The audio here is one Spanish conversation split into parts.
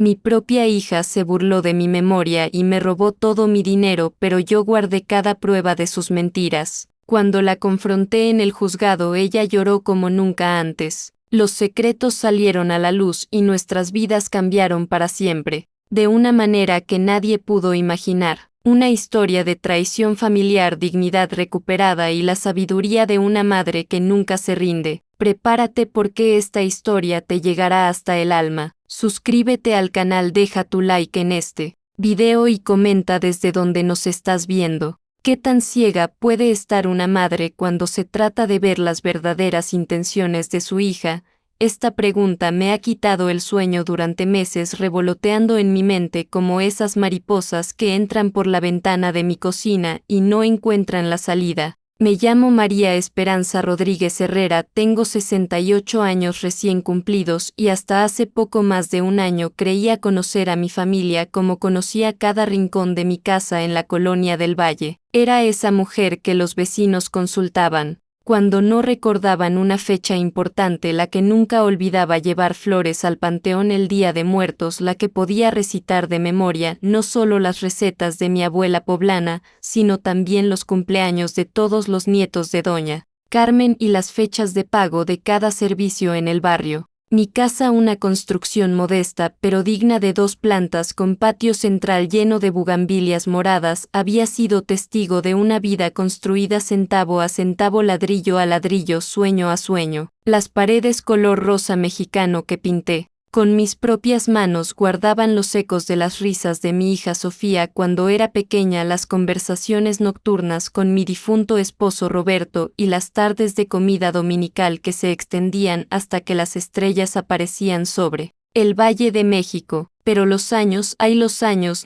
Mi propia hija se burló de mi memoria y me robó todo mi dinero, pero yo guardé cada prueba de sus mentiras. Cuando la confronté en el juzgado, ella lloró como nunca antes. Los secretos salieron a la luz y nuestras vidas cambiaron para siempre, de una manera que nadie pudo imaginar. Una historia de traición familiar, dignidad recuperada y la sabiduría de una madre que nunca se rinde. Prepárate porque esta historia te llegará hasta el alma. Suscríbete al canal, deja tu like en este video y comenta desde donde nos estás viendo. ¿Qué tan ciega puede estar una madre cuando se trata de ver las verdaderas intenciones de su hija? Esta pregunta me ha quitado el sueño durante meses, revoloteando en mi mente como esas mariposas que entran por la ventana de mi cocina y no encuentran la salida. Me llamo María Esperanza Rodríguez Herrera, tengo 68 años recién cumplidos y hasta hace poco más de un año creía conocer a mi familia como conocía cada rincón de mi casa en la colonia del Valle. Era esa mujer que los vecinos consultaban cuando no recordaban una fecha importante, la que nunca olvidaba llevar flores al panteón el Día de Muertos, la que podía recitar de memoria no solo las recetas de mi abuela poblana, sino también los cumpleaños de todos los nietos de doña Carmen y las fechas de pago de cada servicio en el barrio. Mi casa, una construcción modesta pero digna de 2 plantas con patio central lleno de bugambilias moradas, había sido testigo de una vida construida centavo a centavo, ladrillo a ladrillo, sueño a sueño. Las paredes color rosa mexicano que pinté con mis propias manos guardaban los ecos de las risas de mi hija Sofía cuando era pequeña, las conversaciones nocturnas con mi difunto esposo Roberto y las tardes de comida dominical que se extendían hasta que las estrellas aparecían sobre el Valle de México. Pero los años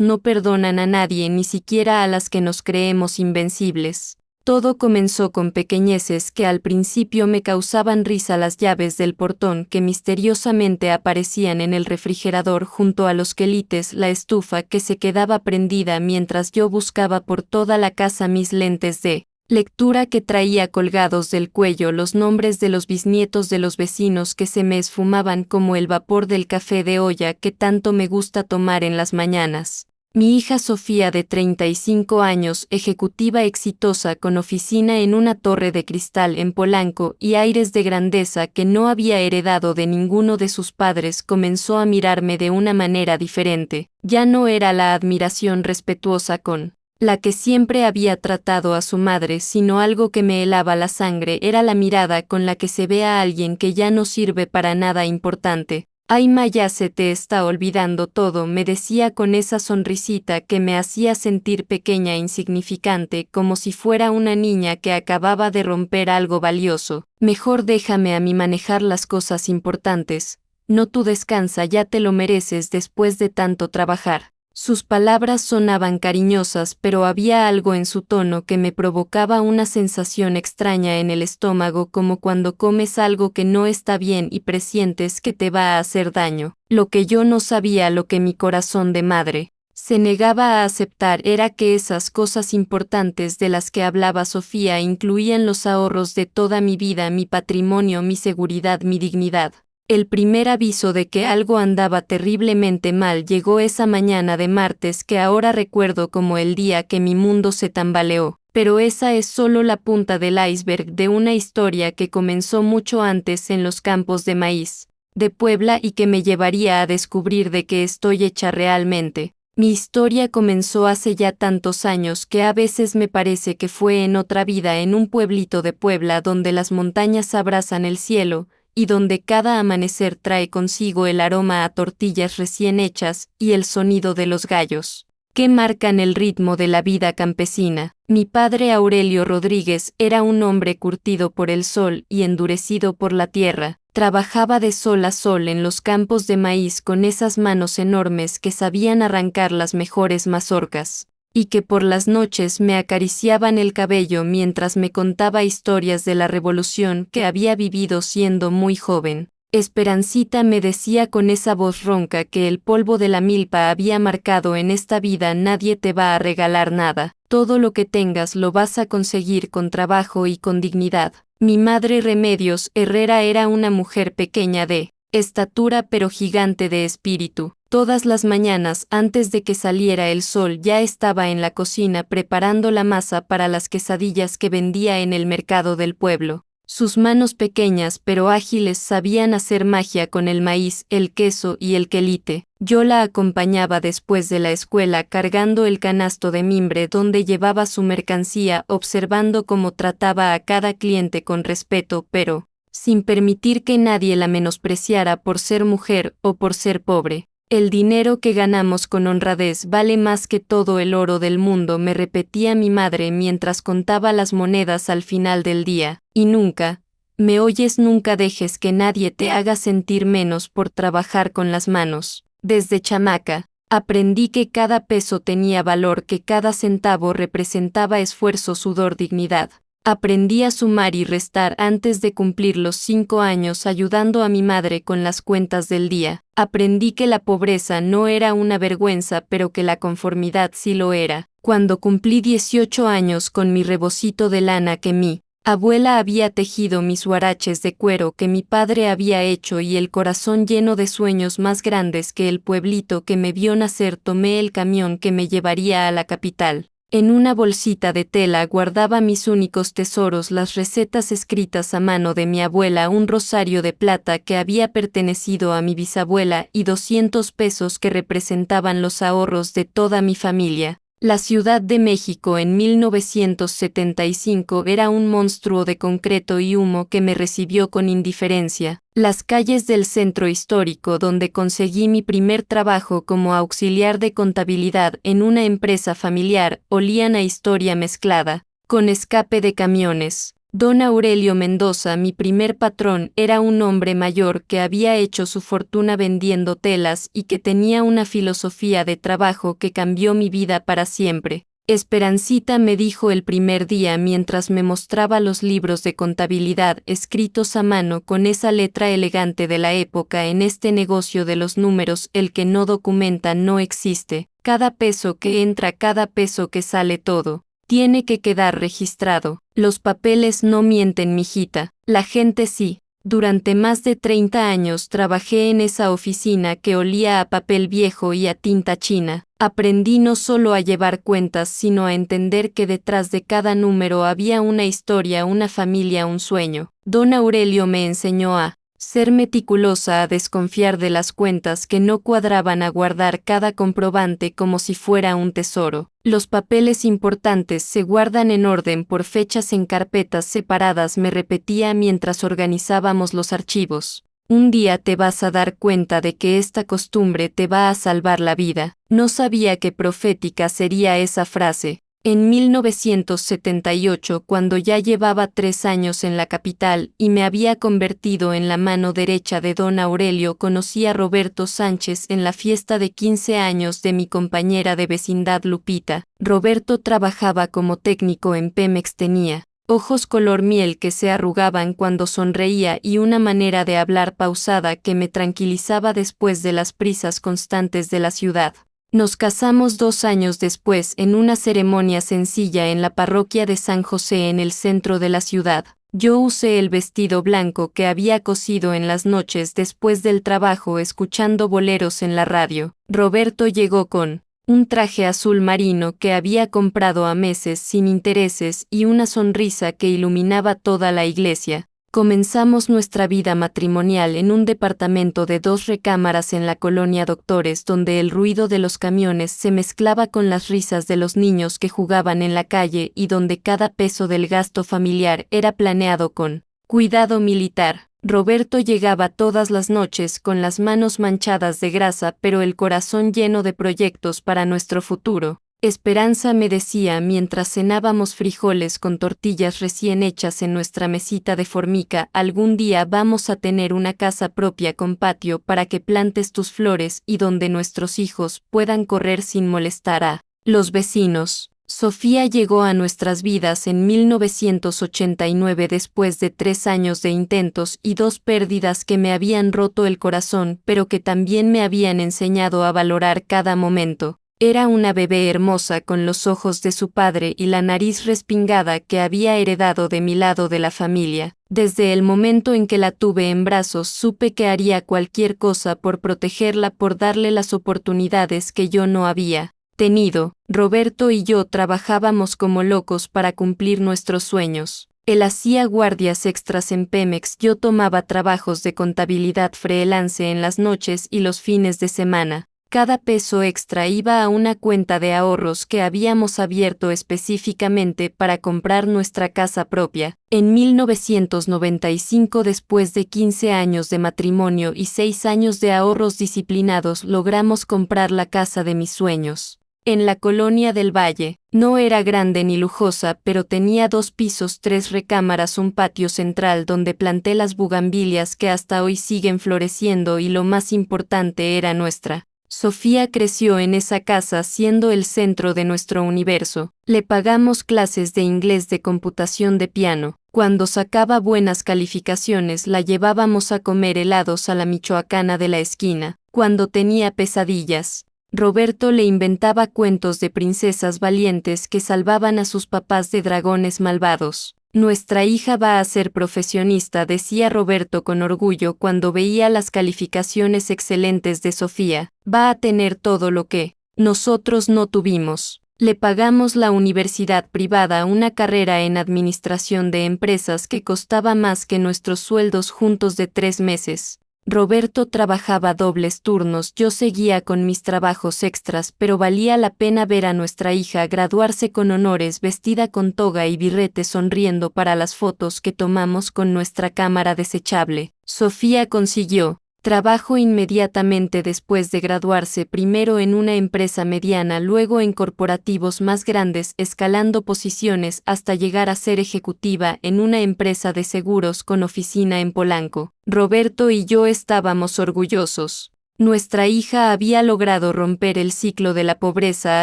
no perdonan a nadie, ni siquiera a las que nos creemos invencibles. Todo comenzó con pequeñeces que al principio me causaban risa: las llaves del portón que misteriosamente aparecían en el refrigerador junto a los quelites, la estufa que se quedaba prendida mientras yo buscaba por toda la casa mis lentes de lectura que traía colgados del cuello, los nombres de los bisnietos de los vecinos que se me esfumaban como el vapor del café de olla que tanto me gusta tomar en las mañanas. Mi hija Sofía, de 35 años, ejecutiva exitosa con oficina en una torre de cristal en Polanco y aires de grandeza que no había heredado de ninguno de sus padres, comenzó a mirarme de una manera diferente. Ya no era la admiración respetuosa con la que siempre había tratado a su madre, sino algo que me helaba la sangre: era la mirada con la que se ve a alguien que ya no sirve para nada importante. «Ay, Ma, ya se te está olvidando todo», me decía con esa sonrisita que me hacía sentir pequeña e insignificante, como si fuera una niña que acababa de romper algo valioso. «Mejor déjame a mí manejar las cosas importantes. No, tú descansa, ya te lo mereces después de tanto trabajar». Sus palabras sonaban cariñosas, pero había algo en su tono que me provocaba una sensación extraña en el estómago, como cuando comes algo que no está bien y presientes que te va a hacer daño. Lo que yo no sabía, lo que mi corazón de madre se negaba a aceptar, era que esas cosas importantes de las que hablaba Sofía incluían los ahorros de toda mi vida, mi patrimonio, mi seguridad, mi dignidad. El primer aviso de que algo andaba terriblemente mal llegó esa mañana de martes que ahora recuerdo como el día que mi mundo se tambaleó. Pero esa es solo la punta del iceberg de una historia que comenzó mucho antes en los campos de maíz de Puebla y que me llevaría a descubrir de qué estoy hecha realmente. Mi historia comenzó hace ya tantos años que a veces me parece que fue en otra vida, en un pueblito de Puebla donde las montañas abrazan el cielo y donde cada amanecer trae consigo el aroma a tortillas recién hechas y el sonido de los gallos, que marcan el ritmo de la vida campesina. Mi padre Aurelio Rodríguez era un hombre curtido por el sol y endurecido por la tierra. Trabajaba de sol a sol en los campos de maíz con esas manos enormes que sabían arrancar las mejores mazorcas, y que por las noches me acariciaban el cabello mientras me contaba historias de la revolución que había vivido siendo muy joven. «Esperancita», me decía con esa voz ronca, que el polvo de la milpa había marcado en esta vida nadie te va a regalar nada. Todo lo que tengas lo vas a conseguir con trabajo y con dignidad. Mi madre Remedios Herrera era una mujer pequeña de estatura pero gigante de espíritu. Todas las mañanas, antes de que saliera el sol, ya estaba en la cocina preparando la masa para las quesadillas que vendía en el mercado del pueblo. Sus manos pequeñas pero ágiles sabían hacer magia con el maíz, el queso y el quelite. Yo la acompañaba después de la escuela cargando el canasto de mimbre donde llevaba su mercancía, observando cómo trataba a cada cliente con respeto, pero sin permitir que nadie la menospreciara por ser mujer o por ser pobre. El dinero que ganamos con honradez vale más que todo el oro del mundo, me repetía mi madre mientras contaba las monedas al final del día. Y nunca, ¿me oyes? Nunca dejes que nadie te haga sentir menos por trabajar con las manos. Desde chamaca, aprendí que cada peso tenía valor, que cada centavo representaba esfuerzo, sudor, dignidad. Aprendí a sumar y restar antes de cumplir los 5 años ayudando a mi madre con las cuentas del día. Aprendí que la pobreza no era una vergüenza, pero que la conformidad sí lo era. Cuando cumplí 18 años con mi rebocito de lana que mi abuela había tejido, mis huaraches de cuero que mi padre había hecho y el corazón lleno de sueños más grandes que el pueblito que me vio nacer, tomé el camión que me llevaría a la capital. En una bolsita de tela guardaba mis únicos tesoros, las recetas escritas a mano de mi abuela, un rosario de plata que había pertenecido a mi bisabuela y 200 pesos que representaban los ahorros de toda mi familia. La Ciudad de México en 1975 era un monstruo de concreto y humo que me recibió con indiferencia. Las calles del centro histórico, donde conseguí mi primer trabajo como auxiliar de contabilidad en una empresa familiar, olían a historia mezclada, con escape de camiones. Don Aurelio Mendoza, mi primer patrón, era un hombre mayor que había hecho su fortuna vendiendo telas y que tenía una filosofía de trabajo que cambió mi vida para siempre. Esperancita, me dijo el primer día mientras me mostraba los libros de contabilidad escritos a mano con esa letra elegante de la época, en este negocio de los números el que no documenta no existe. Cada peso que entra, cada peso que sale, todo tiene que quedar registrado. Los papeles no mienten, mijita. La gente sí. Durante más de 30 años trabajé en esa oficina que olía a papel viejo y a tinta china. Aprendí no solo a llevar cuentas, sino a entender que detrás de cada número había una historia, una familia, un sueño. Don Aurelio me enseñó a ser meticulosa, a desconfiar de las cuentas que no cuadraban, a guardar cada comprobante como si fuera un tesoro. Los papeles importantes se guardan en orden por fechas en carpetas separadas, me repetía mientras organizábamos los archivos. Un día te vas a dar cuenta de que esta costumbre te va a salvar la vida. No sabía qué profética sería esa frase. En 1978, cuando ya llevaba 3 años en la capital y me había convertido en la mano derecha de don Aurelio, conocí a Roberto Sánchez en la fiesta de 15 años de mi compañera de vecindad Lupita. Roberto trabajaba como técnico en Pemex, tenía ojos color miel que se arrugaban cuando sonreía y una manera de hablar pausada que me tranquilizaba después de las prisas constantes de la ciudad. Nos casamos 2 años después en una ceremonia sencilla en la parroquia de San José en el centro de la ciudad. Yo usé el vestido blanco que había cosido en las noches después del trabajo escuchando boleros en la radio. Roberto llegó con un traje azul marino que había comprado a meses sin intereses y una sonrisa que iluminaba toda la iglesia. Comenzamos nuestra vida matrimonial en un departamento de 2 recámaras en la colonia Doctores, donde el ruido de los camiones se mezclaba con las risas de los niños que jugaban en la calle y donde cada peso del gasto familiar era planeado con cuidado militar. Roberto llegaba todas las noches con las manos manchadas de grasa pero el corazón lleno de proyectos para nuestro futuro. Esperanza, me decía mientras cenábamos frijoles con tortillas recién hechas en nuestra mesita de formica, algún día vamos a tener una casa propia con patio para que plantes tus flores y donde nuestros hijos puedan correr sin molestar a los vecinos. Sofía llegó a nuestras vidas en 1989 después de 3 años de intentos y 2 pérdidas que me habían roto el corazón, pero que también me habían enseñado a valorar cada momento. Era una bebé hermosa con los ojos de su padre y la nariz respingada que había heredado de mi lado de la familia. Desde el momento en que la tuve en brazos supe que haría cualquier cosa por protegerla, por darle las oportunidades que yo no había tenido. Roberto y yo trabajábamos como locos para cumplir nuestros sueños. Él hacía guardias extras en Pemex, yo tomaba trabajos de contabilidad freelance en las noches y los fines de semana. Cada peso extra iba a una cuenta de ahorros que habíamos abierto específicamente para comprar nuestra casa propia. En 1995, después de 15 años de matrimonio y 6 años de ahorros disciplinados, logramos comprar la casa de mis sueños. En la colonia del Valle. No era grande ni lujosa, pero tenía 2 pisos, 3 recámaras, un patio central donde planté las bugambilias que hasta hoy siguen floreciendo, y lo más importante era nuestra. Sofía creció en esa casa siendo el centro de nuestro universo. Le pagamos clases de inglés, de computación, de piano. Cuando sacaba buenas calificaciones la llevábamos a comer helados a la michoacana de la esquina. Cuando tenía pesadillas, Roberto le inventaba cuentos de princesas valientes que salvaban a sus papás de dragones malvados. Nuestra hija va a ser profesionista, decía Roberto con orgullo cuando veía las calificaciones excelentes de Sofía. Va a tener todo lo que nosotros no tuvimos. Le pagamos la universidad privada, una carrera en administración de empresas que costaba más que nuestros sueldos juntos de 3 meses. Roberto trabajaba dobles turnos, yo seguía con mis trabajos extras, pero valía la pena ver a nuestra hija graduarse con honores, vestida con toga y birrete, sonriendo para las fotos que tomamos con nuestra cámara desechable. Sofía consiguió trabajo inmediatamente después de graduarse, primero en una empresa mediana, luego en corporativos más grandes, escalando posiciones hasta llegar a ser ejecutiva en una empresa de seguros con oficina en Polanco. Roberto y yo estábamos orgullosos. Nuestra hija había logrado romper el ciclo de la pobreza,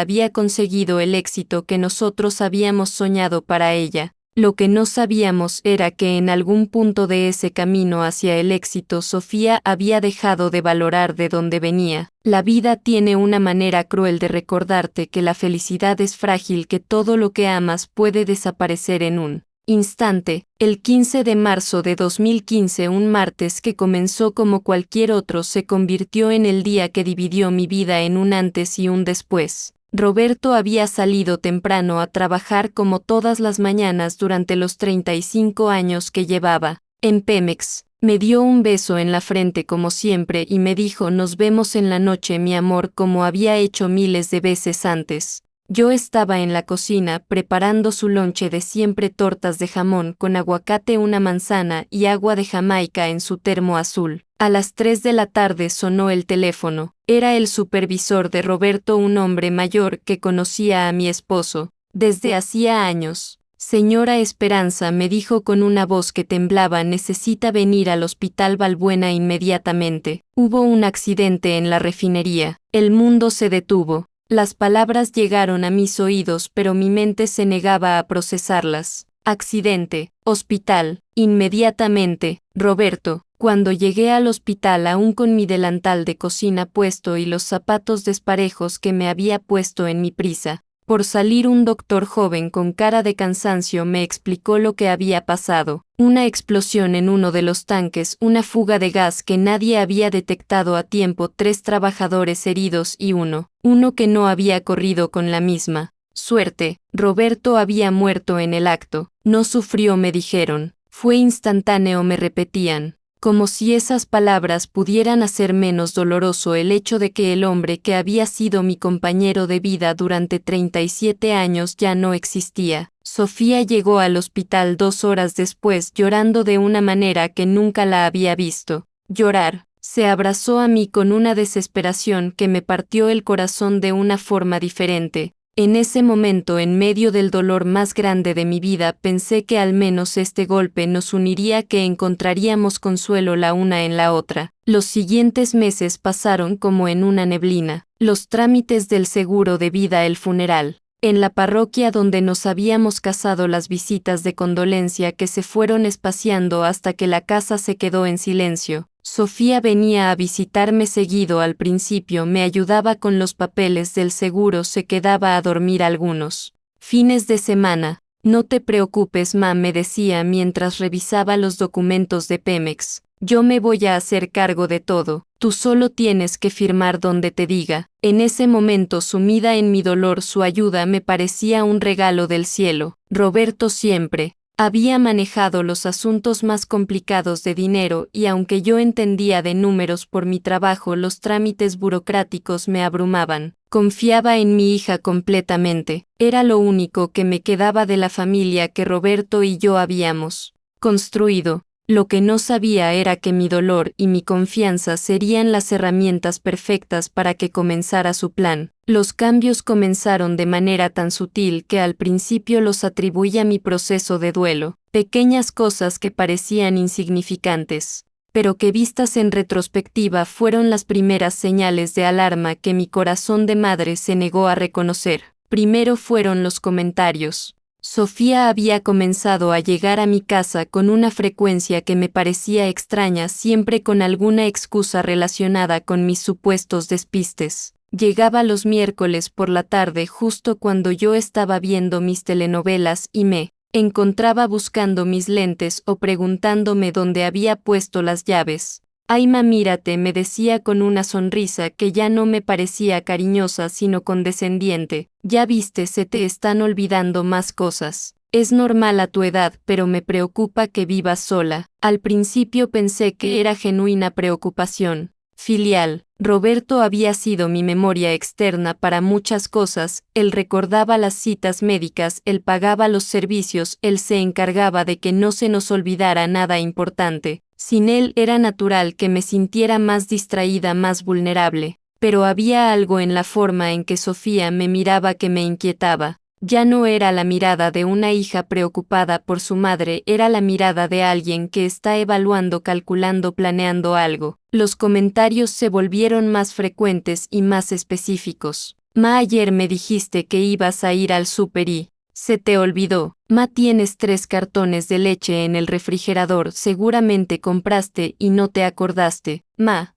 había conseguido el éxito que nosotros habíamos soñado para ella. Lo que no sabíamos era que en algún punto de ese camino hacia el éxito Sofía había dejado de valorar de dónde venía. La vida tiene una manera cruel de recordarte que la felicidad es frágil, que todo lo que amas puede desaparecer en un instante. El 15 de marzo de 2015, un martes que comenzó como cualquier otro, se convirtió en el día que dividió mi vida en un antes y un después. Roberto había salido temprano a trabajar como todas las mañanas durante los 35 años que llevaba en Pemex. Me dio un beso en la frente como siempre y me dijo: nos vemos en la noche, mi amor, como había hecho miles de veces antes. Yo estaba en la cocina preparando su lonche de siempre, tortas de jamón con aguacate, una manzana y agua de Jamaica en su termo azul. A las 3 de la tarde sonó el teléfono. Era el supervisor de Roberto, un hombre mayor que conocía a mi esposo desde hacía años. Señora Esperanza, me dijo con una voz que temblaba, necesita venir al Hospital Balbuena inmediatamente. Hubo un accidente en la refinería. El mundo se detuvo. Las palabras llegaron a mis oídos, pero mi mente se negaba a procesarlas. Accidente, hospital, inmediatamente, Roberto. Cuando llegué al hospital, aún con mi delantal de cocina puesto y los zapatos desparejos que me había puesto en mi prisa por salir, un doctor joven con cara de cansancio me explicó lo que había pasado. Una explosión en uno de los tanques, una fuga de gas que nadie había detectado a tiempo, 3 trabajadores heridos y uno que no había corrido con la misma suerte. Roberto había muerto en el acto. No sufrió, me dijeron. Fue instantáneo, me repetían. Como si esas palabras pudieran hacer menos doloroso el hecho de que el hombre que había sido mi compañero de vida durante 37 años ya no existía. Sofía llegó al hospital 2 horas después, llorando de una manera que nunca la había visto llorar. Se abrazó a mí con una desesperación que me partió el corazón de una forma diferente. En ese momento, en medio del dolor más grande de mi vida, pensé que al menos este golpe nos uniría, que encontraríamos consuelo la una en la otra. Los siguientes meses pasaron como en una neblina. Los trámites del seguro de vida, el funeral. En la parroquia donde nos habíamos casado, las visitas de condolencia que se fueron espaciando hasta que la casa se quedó en silencio. Sofía venía a visitarme seguido. Al principio me ayudaba con los papeles del seguro, se quedaba a dormir algunos fines de semana. No te preocupes, ma, me decía mientras revisaba los documentos de Pemex. Yo me voy a hacer cargo de todo. Tú solo tienes que firmar donde te diga. En ese momento, sumida en mi dolor, su ayuda me parecía un regalo del cielo. Roberto siempre había manejado los asuntos más complicados de dinero y aunque yo entendía de números por mi trabajo, los trámites burocráticos me abrumaban. Confiaba en mi hija completamente. Era lo único que me quedaba de la familia que Roberto y yo habíamos construido. Lo que no sabía era que mi dolor y mi confianza serían las herramientas perfectas para que comenzara su plan. Los cambios comenzaron de manera tan sutil que al principio los atribuí a mi proceso de duelo, pequeñas cosas que parecían insignificantes, pero que vistas en retrospectiva fueron las primeras señales de alarma que mi corazón de madre se negó a reconocer. Primero fueron los comentarios. Sofía había comenzado a llegar a mi casa con una frecuencia que me parecía extraña, siempre con alguna excusa relacionada con mis supuestos despistes. Llegaba los miércoles por la tarde justo cuando yo estaba viendo mis telenovelas y me encontraba buscando mis lentes o preguntándome dónde había puesto las llaves. Ay, ma, mírate, me decía con una sonrisa que ya no me parecía cariñosa sino condescendiente. Ya viste, se te están olvidando más cosas. Es normal a tu edad, pero me preocupa que vivas sola. Al principio pensé que era genuina preocupación filial. Roberto había sido mi memoria externa para muchas cosas. Él recordaba las citas médicas, él pagaba los servicios, él se encargaba de que no se nos olvidara nada importante. Sin él era natural que me sintiera más distraída, más vulnerable, pero había algo en la forma en que Sofía me miraba que me inquietaba. Ya no era la mirada de una hija preocupada por su madre, era la mirada de alguien que está evaluando, calculando, planeando algo. Los comentarios se volvieron más frecuentes y más específicos. Ma, ayer me dijiste que ibas a ir al súper y se te olvidó. Ma, tienes 3 cartones de leche en el refrigerador, seguramente compraste y no te acordaste. Ma,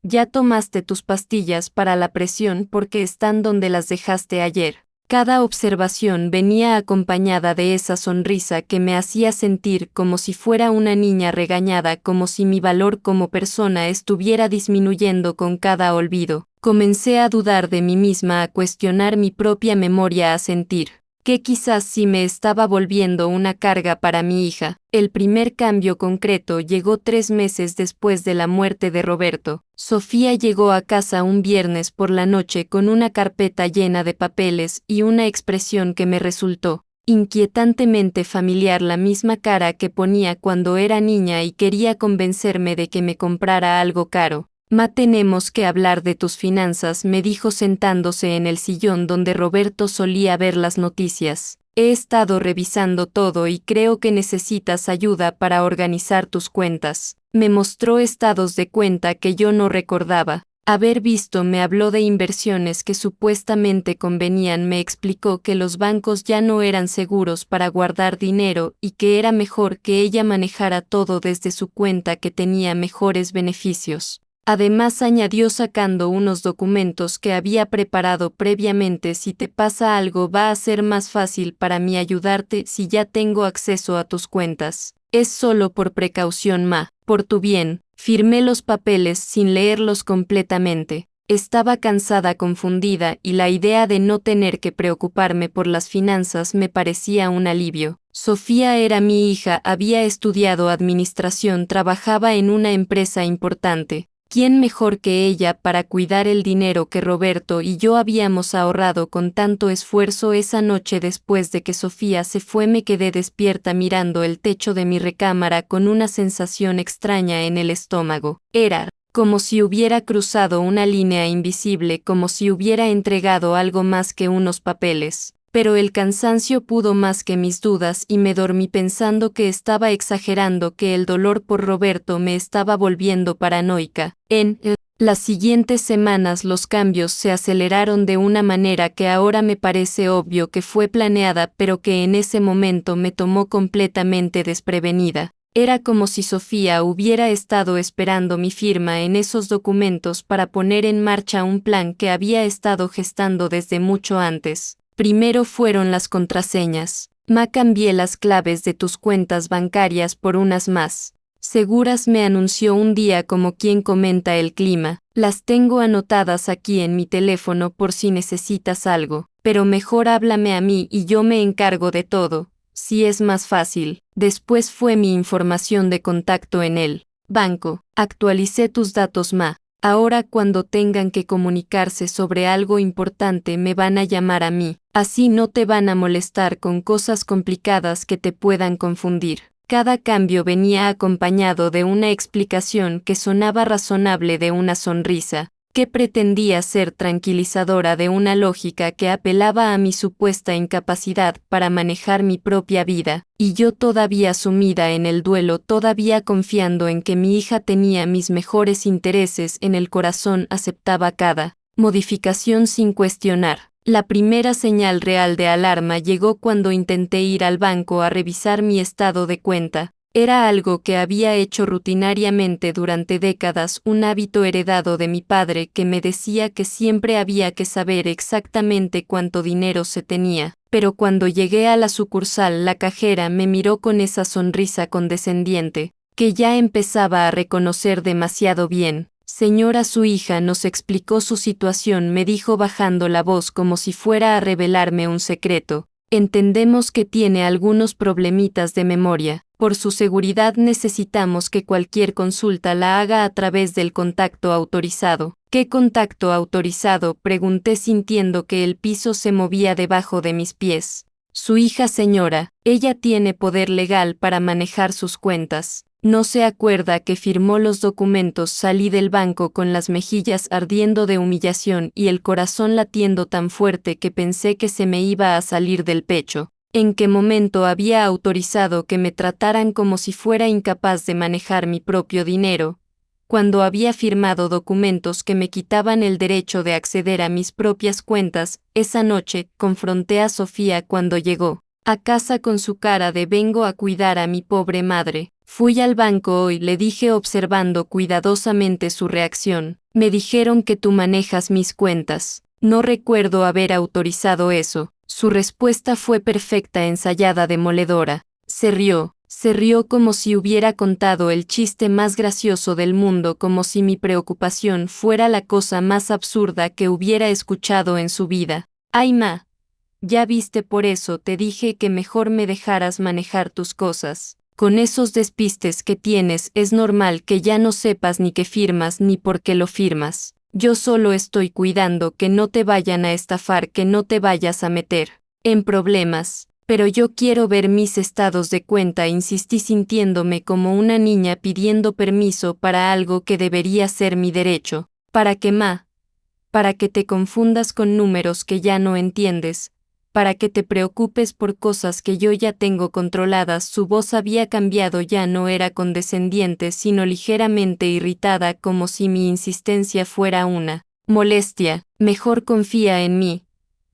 ya tomaste tus pastillas para la presión porque están donde las dejaste ayer. Cada observación venía acompañada de esa sonrisa que me hacía sentir como si fuera una niña regañada, como si mi valor como persona estuviera disminuyendo con cada olvido. Comencé a dudar de mí misma, a cuestionar mi propia memoria, a sentir que quizás sí me estaba volviendo una carga para mi hija. El primer cambio concreto llegó 3 meses después de la muerte de Roberto. Sofía llegó a casa un viernes por la noche con una carpeta llena de papeles y una expresión que me resultó inquietantemente familiar, la misma cara que ponía cuando era niña y quería convencerme de que me comprara algo caro. Ma, tenemos que hablar de tus finanzas, me dijo sentándose en el sillón donde Roberto solía ver las noticias. He estado revisando todo y creo que necesitas ayuda para organizar tus cuentas. Me mostró estados de cuenta que yo no recordaba haber visto, me habló de inversiones que supuestamente convenían, me explicó que los bancos ya no eran seguros para guardar dinero y que era mejor que ella manejara todo desde su cuenta, que tenía mejores beneficios. Además, añadió sacando unos documentos que había preparado previamente: si te pasa algo va a ser más fácil para mí ayudarte si ya tengo acceso a tus cuentas. Es solo por precaución, ma, por tu bien. Firmé los papeles sin leerlos completamente. Estaba cansada, confundida, y la idea de no tener que preocuparme por las finanzas me parecía un alivio. Sofía era mi hija, había estudiado administración, trabajaba en una empresa importante. ¿Quién mejor que ella para cuidar el dinero que Roberto y yo habíamos ahorrado con tanto esfuerzo? Esa noche, después de que Sofía se fue, me quedé despierta mirando el techo de mi recámara con una sensación extraña en el estómago. Era como si hubiera cruzado una línea invisible, como si hubiera entregado algo más que unos papeles. Pero el cansancio pudo más que mis dudas y me dormí pensando que estaba exagerando, que el dolor por Roberto me estaba volviendo paranoica. En las siguientes semanas los cambios se aceleraron de una manera que ahora me parece obvio que fue planeada, pero que en ese momento me tomó completamente desprevenida. Era como si Sofía hubiera estado esperando mi firma en esos documentos para poner en marcha un plan que había estado gestando desde mucho antes. Primero fueron las contraseñas. Cambié las claves de tus cuentas bancarias por unas más seguras, me anunció un día como quien comenta el clima. Las tengo anotadas aquí en mi teléfono por si necesitas algo, pero mejor háblame a mí y yo me encargo de todo. Si es más fácil. Después fue mi información de contacto en el banco. Actualicé tus datos, Ahora cuando tengan que comunicarse sobre algo importante me van a llamar a mí. Así no te van a molestar con cosas complicadas que te puedan confundir. Cada cambio venía acompañado de una explicación que sonaba razonable, de una sonrisa que pretendía ser tranquilizadora, de una lógica que apelaba a mi supuesta incapacidad para manejar mi propia vida, y yo todavía sumida en el duelo, todavía confiando en que mi hija tenía mis mejores intereses en el corazón, aceptaba cada modificación sin cuestionar. La primera señal real de alarma llegó cuando intenté ir al banco a revisar mi estado de cuenta. Era algo que había hecho rutinariamente durante décadas, un hábito heredado de mi padre que me decía que siempre había que saber exactamente cuánto dinero se tenía. Pero cuando llegué a la sucursal, la cajera me miró con esa sonrisa condescendiente, que ya empezaba a reconocer demasiado bien. Señora, su hija nos explicó su situación, me dijo bajando la voz como si fuera a revelarme un secreto. Entendemos que tiene algunos problemitas de memoria. Por su seguridad necesitamos que cualquier consulta la haga a través del contacto autorizado. ¿Qué contacto autorizado?, pregunté sintiendo que el piso se movía debajo de mis pies. Su hija, señora, ella tiene poder legal para manejar sus cuentas. ¿No se acuerda que firmó los documentos? Salí del banco con las mejillas ardiendo de humillación y el corazón latiendo tan fuerte que pensé que se me iba a salir del pecho. ¿En qué momento había autorizado que me trataran como si fuera incapaz de manejar mi propio dinero? Cuando había firmado documentos que me quitaban el derecho de acceder a mis propias cuentas. Esa noche, confronté a Sofía cuando llegó a casa con su cara de vengo a cuidar a mi pobre madre. Fui al banco hoy, le dije observando cuidadosamente su reacción. Me dijeron que tú manejas mis cuentas. No recuerdo haber autorizado eso. Su respuesta fue perfecta, ensayada, demoledora. Se rió como si hubiera contado el chiste más gracioso del mundo, como si mi preocupación fuera la cosa más absurda que hubiera escuchado en su vida. Ay, ya viste, por eso te dije que mejor me dejaras manejar tus cosas. Con esos despistes que tienes es normal que ya no sepas ni qué firmas ni por qué lo firmas. Yo solo estoy cuidando que no te vayan a estafar, que no te vayas a meter en problemas. Pero yo quiero ver mis estados de cuenta, insistí sintiéndome como una niña pidiendo permiso para algo que debería ser mi derecho. ¿Para qué, Para que te confundas con números que ya no entiendes. Para que te preocupes por cosas que yo ya tengo controladas. Su voz había cambiado, ya no era condescendiente, sino ligeramente irritada, como si mi insistencia fuera una molestia. Mejor confía en mí.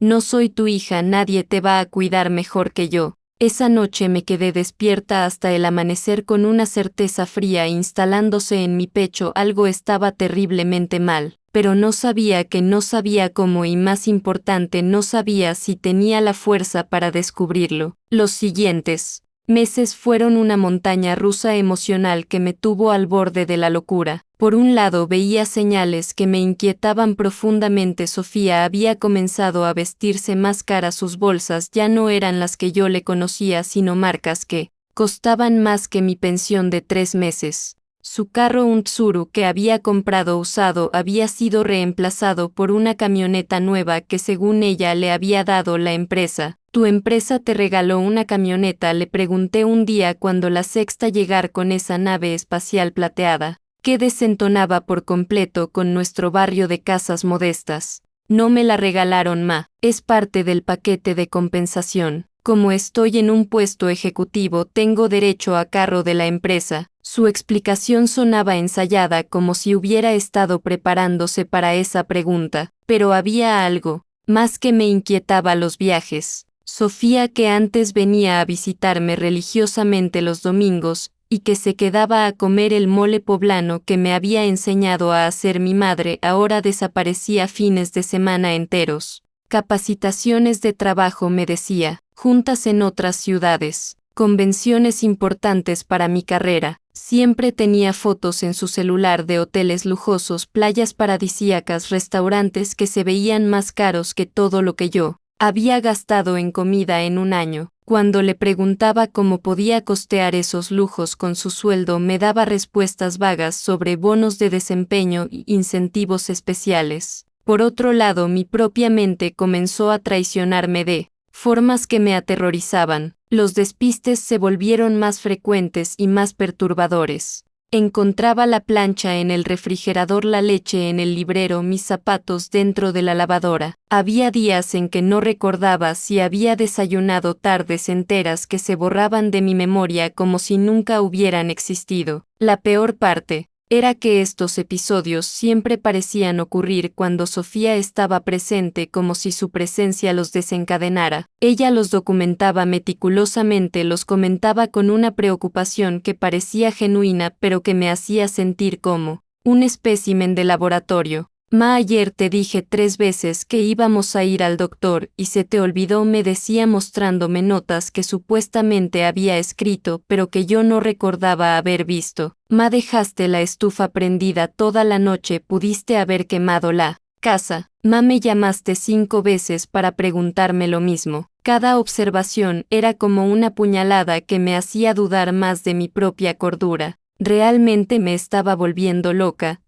No soy tu hija, nadie te va a cuidar mejor que yo. Esa noche me quedé despierta hasta el amanecer con una certeza fría instalándose en mi pecho. Algo estaba terriblemente mal. Pero no sabía qué, no sabía cómo y, más importante, no sabía si tenía la fuerza para descubrirlo. Los siguientes meses fueron una montaña rusa emocional que me tuvo al borde de la locura. Por un lado veía señales que me inquietaban profundamente. Sofía había comenzado a vestirse más cara, sus bolsas ya no eran las que yo le conocía, sino marcas que costaban más que mi pensión de 3 meses. Su carro, un Tsuru que había comprado usado, había sido reemplazado por una camioneta nueva que según ella le había dado la empresa. ¿Tu empresa te regaló una camioneta?, le pregunté un día cuando la sexta llegar con esa nave espacial plateada, que desentonaba por completo con nuestro barrio de casas modestas. No me la regalaron, es parte del paquete de compensación. Como estoy en un puesto ejecutivo, tengo derecho a carro de la empresa. Su explicación sonaba ensayada, como si hubiera estado preparándose para esa pregunta, pero había algo más que me inquietaba: los viajes. Sofía, que antes venía a visitarme religiosamente los domingos, y que se quedaba a comer el mole poblano que me había enseñado a hacer mi madre, ahora desaparecía fines de semana enteros. Capacitaciones de trabajo, me decía, juntas en otras ciudades, convenciones importantes para mi carrera. Siempre tenía fotos en su celular de hoteles lujosos, playas paradisíacas, restaurantes que se veían más caros que todo lo que yo había gastado en comida en un año. Cuando le preguntaba cómo podía costear esos lujos con su sueldo, me daba respuestas vagas sobre bonos de desempeño y incentivos especiales. Por otro lado, mi propia mente comenzó a traicionarme de formas que me aterrorizaban. Los despistes se volvieron más frecuentes y más perturbadores. Encontraba la plancha en el refrigerador, la leche en el librero, mis zapatos dentro de la lavadora. Había días en que no recordaba si había desayunado, tardes enteras que se borraban de mi memoria como si nunca hubieran existido. La peor parte era que estos episodios siempre parecían ocurrir cuando Sofía estaba presente, como si su presencia los desencadenara. Ella los documentaba meticulosamente, los comentaba con una preocupación que parecía genuina pero que me hacía sentir como un espécimen de laboratorio. Ma, ayer te dije 3 veces que íbamos a ir al doctor y se te olvidó, me decía mostrándome notas que supuestamente había escrito pero que yo no recordaba haber visto. Ma, dejaste la estufa prendida toda la noche, pudiste haber quemado la casa. Ma, me llamaste 5 veces para preguntarme lo mismo. Cada observación era como una puñalada que me hacía dudar más de mi propia cordura. Realmente me estaba volviendo loca.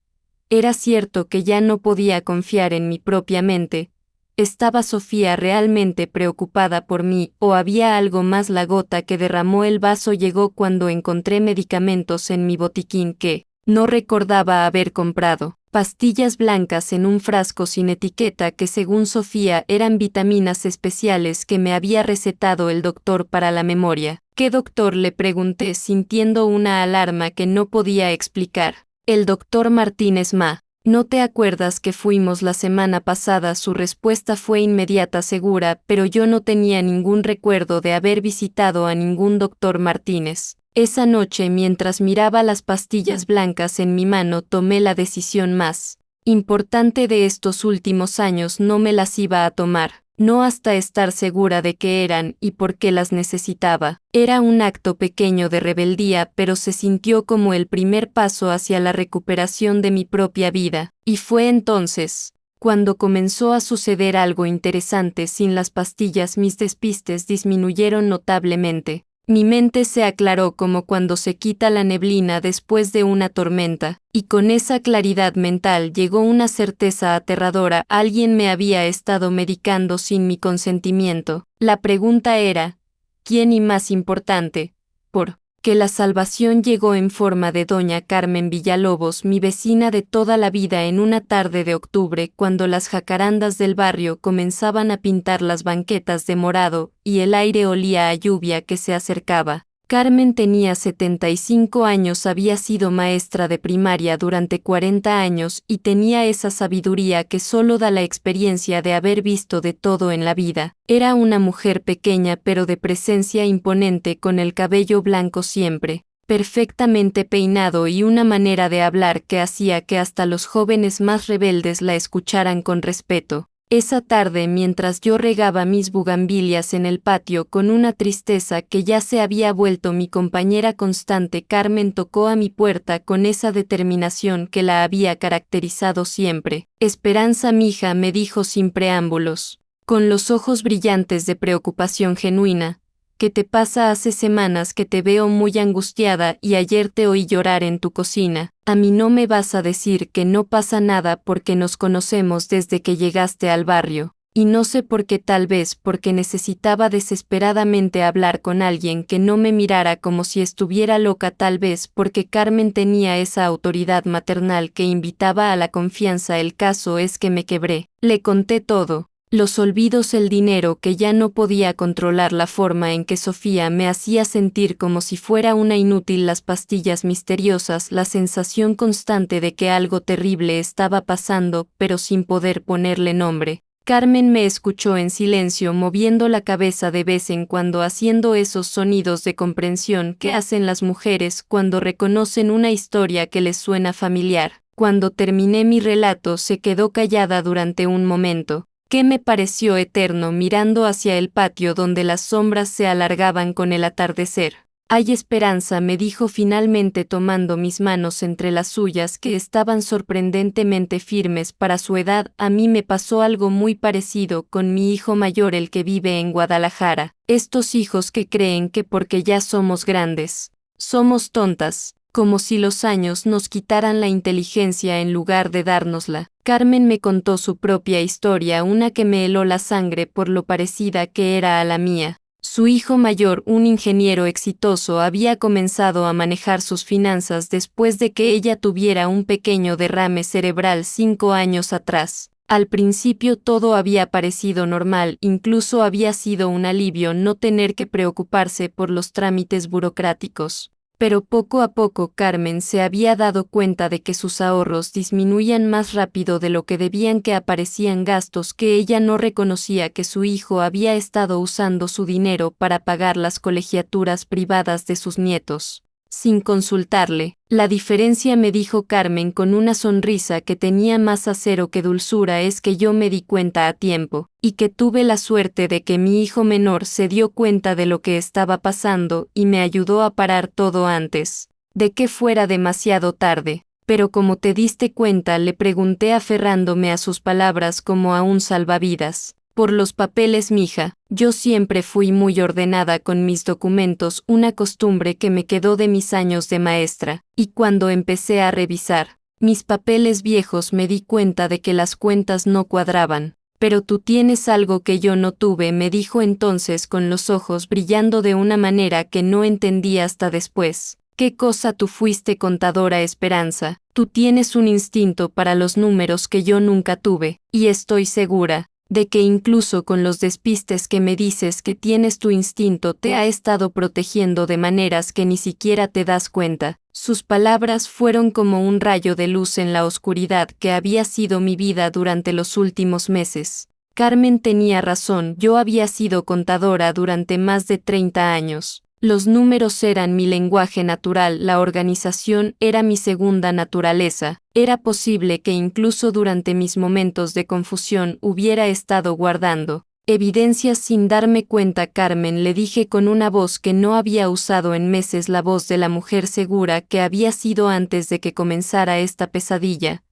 Era cierto que ya no podía confiar en mi propia mente. ¿Estaba Sofía realmente preocupada por mí o había algo más? La gota que derramó el vaso llegó cuando encontré medicamentos en mi botiquín que no recordaba haber comprado. Pastillas blancas en un frasco sin etiqueta que según Sofía eran vitaminas especiales que me había recetado el doctor para la memoria. ¿Qué doctor?, le pregunté sintiendo una alarma que no podía explicar. El doctor Martínez. Ma, ¿no te acuerdas que fuimos la semana pasada? Su respuesta fue inmediata, segura, pero yo no tenía ningún recuerdo de haber visitado a ningún doctor Martínez. Esa noche, mientras miraba las pastillas blancas en mi mano, tomé la decisión más importante de estos últimos años. No me las iba a tomar, no hasta estar segura de qué eran y por qué las necesitaba. Era un acto pequeño de rebeldía, pero se sintió como el primer paso hacia la recuperación de mi propia vida. Y fue entonces cuando comenzó a suceder algo interesante. Sin las pastillas, mis despistes disminuyeron notablemente. Mi mente se aclaró como cuando se quita la neblina después de una tormenta, y con esa claridad mental llegó una certeza aterradora: alguien me había estado medicando sin mi consentimiento. La pregunta era, ¿quién? Y más importante, ¿por qué? La salvación llegó en forma de doña Carmen Villalobos, mi vecina de toda la vida, en una tarde de octubre, cuando las jacarandas del barrio comenzaban a pintar las banquetas de morado y el aire olía a lluvia que se acercaba. Carmen tenía 75 años, había sido maestra de primaria durante 40 años y tenía esa sabiduría que solo da la experiencia de haber visto de todo en la vida. Era una mujer pequeña pero de presencia imponente, con el cabello blanco siempre perfectamente peinado y una manera de hablar que hacía que hasta los jóvenes más rebeldes la escucharan con respeto. Esa tarde, mientras yo regaba mis bugambilias en el patio con una tristeza que ya se había vuelto mi compañera constante, Carmen tocó a mi puerta con esa determinación que la había caracterizado siempre. Esperanza, mija, me dijo sin preámbulos, con los ojos brillantes de preocupación genuina. ¿Qué te pasa? Hace semanas que te veo muy angustiada y ayer te oí llorar en tu cocina. A mí no me vas a decir que no pasa nada porque nos conocemos desde que llegaste al barrio. Y no sé por qué, tal vez porque necesitaba desesperadamente hablar con alguien que no me mirara como si estuviera loca, tal vez porque Carmen tenía esa autoridad maternal que invitaba a la confianza. El caso es que me quebré. Le conté todo. Los olvidos, el dinero que ya no podía controlar, la forma en que Sofía me hacía sentir como si fuera una inútil, las pastillas misteriosas, la sensación constante de que algo terrible estaba pasando, pero sin poder ponerle nombre. Carmen me escuchó en silencio, moviendo la cabeza de vez en cuando, haciendo esos sonidos de comprensión que hacen las mujeres cuando reconocen una historia que les suena familiar. Cuando terminé mi relato, se quedó callada durante un momento, que me pareció eterno, mirando hacia el patio donde las sombras se alargaban con el atardecer. Hay esperanza, me dijo finalmente, tomando mis manos entre las suyas, que estaban sorprendentemente firmes para su edad. A mí me pasó algo muy parecido con mi hijo mayor, el que vive en Guadalajara. Estos hijos que creen que porque ya somos grandes, somos tontas, como si los años nos quitaran la inteligencia en lugar de dárnosla. Carmen me contó su propia historia, una que me heló la sangre por lo parecida que era a la mía. Su hijo mayor, un ingeniero exitoso, había comenzado a manejar sus finanzas después de que ella tuviera un pequeño derrame cerebral 5 años atrás. Al principio todo había parecido normal, incluso había sido un alivio no tener que preocuparse por los trámites burocráticos. Pero poco a poco Carmen se había dado cuenta de que sus ahorros disminuían más rápido de lo que debían, que aparecían gastos que ella no reconocía, que su hijo había estado usando su dinero para pagar las colegiaturas privadas de sus nietos, sin consultarle. La diferencia, me dijo Carmen con una sonrisa que tenía más acero que dulzura, es que yo me di cuenta a tiempo, y que tuve la suerte de que mi hijo menor se dio cuenta de lo que estaba pasando y me ayudó a parar todo antes de que fuera demasiado tarde. Pero como te diste cuenta, le pregunté, aferrándome a sus palabras como a un salvavidas. Por los papeles, mija. Yo siempre fui muy ordenada con mis documentos, una costumbre que me quedó de mis años de maestra, y cuando empecé a revisar mis papeles viejos me di cuenta de que las cuentas no cuadraban. Pero tú tienes algo que yo no tuve, me dijo entonces con los ojos brillando de una manera que no entendí hasta después. ¿Qué cosa? Tú fuiste contadora, Esperanza. Tú tienes un instinto para los números que yo nunca tuve, y estoy segura de que incluso con los despistes que me dices que tienes, tu instinto te ha estado protegiendo de maneras que ni siquiera te das cuenta. Sus palabras fueron como un rayo de luz en la oscuridad que había sido mi vida durante los últimos meses. Carmen tenía razón, yo había sido contadora durante más de 30 años. Los números eran mi lenguaje natural, la organización era mi segunda naturaleza. Era posible que incluso durante mis momentos de confusión hubiera estado guardando evidencias sin darme cuenta. Carmen, le dije con una voz que no había usado en meses, la voz de la mujer segura que había sido antes de que comenzara esta pesadilla.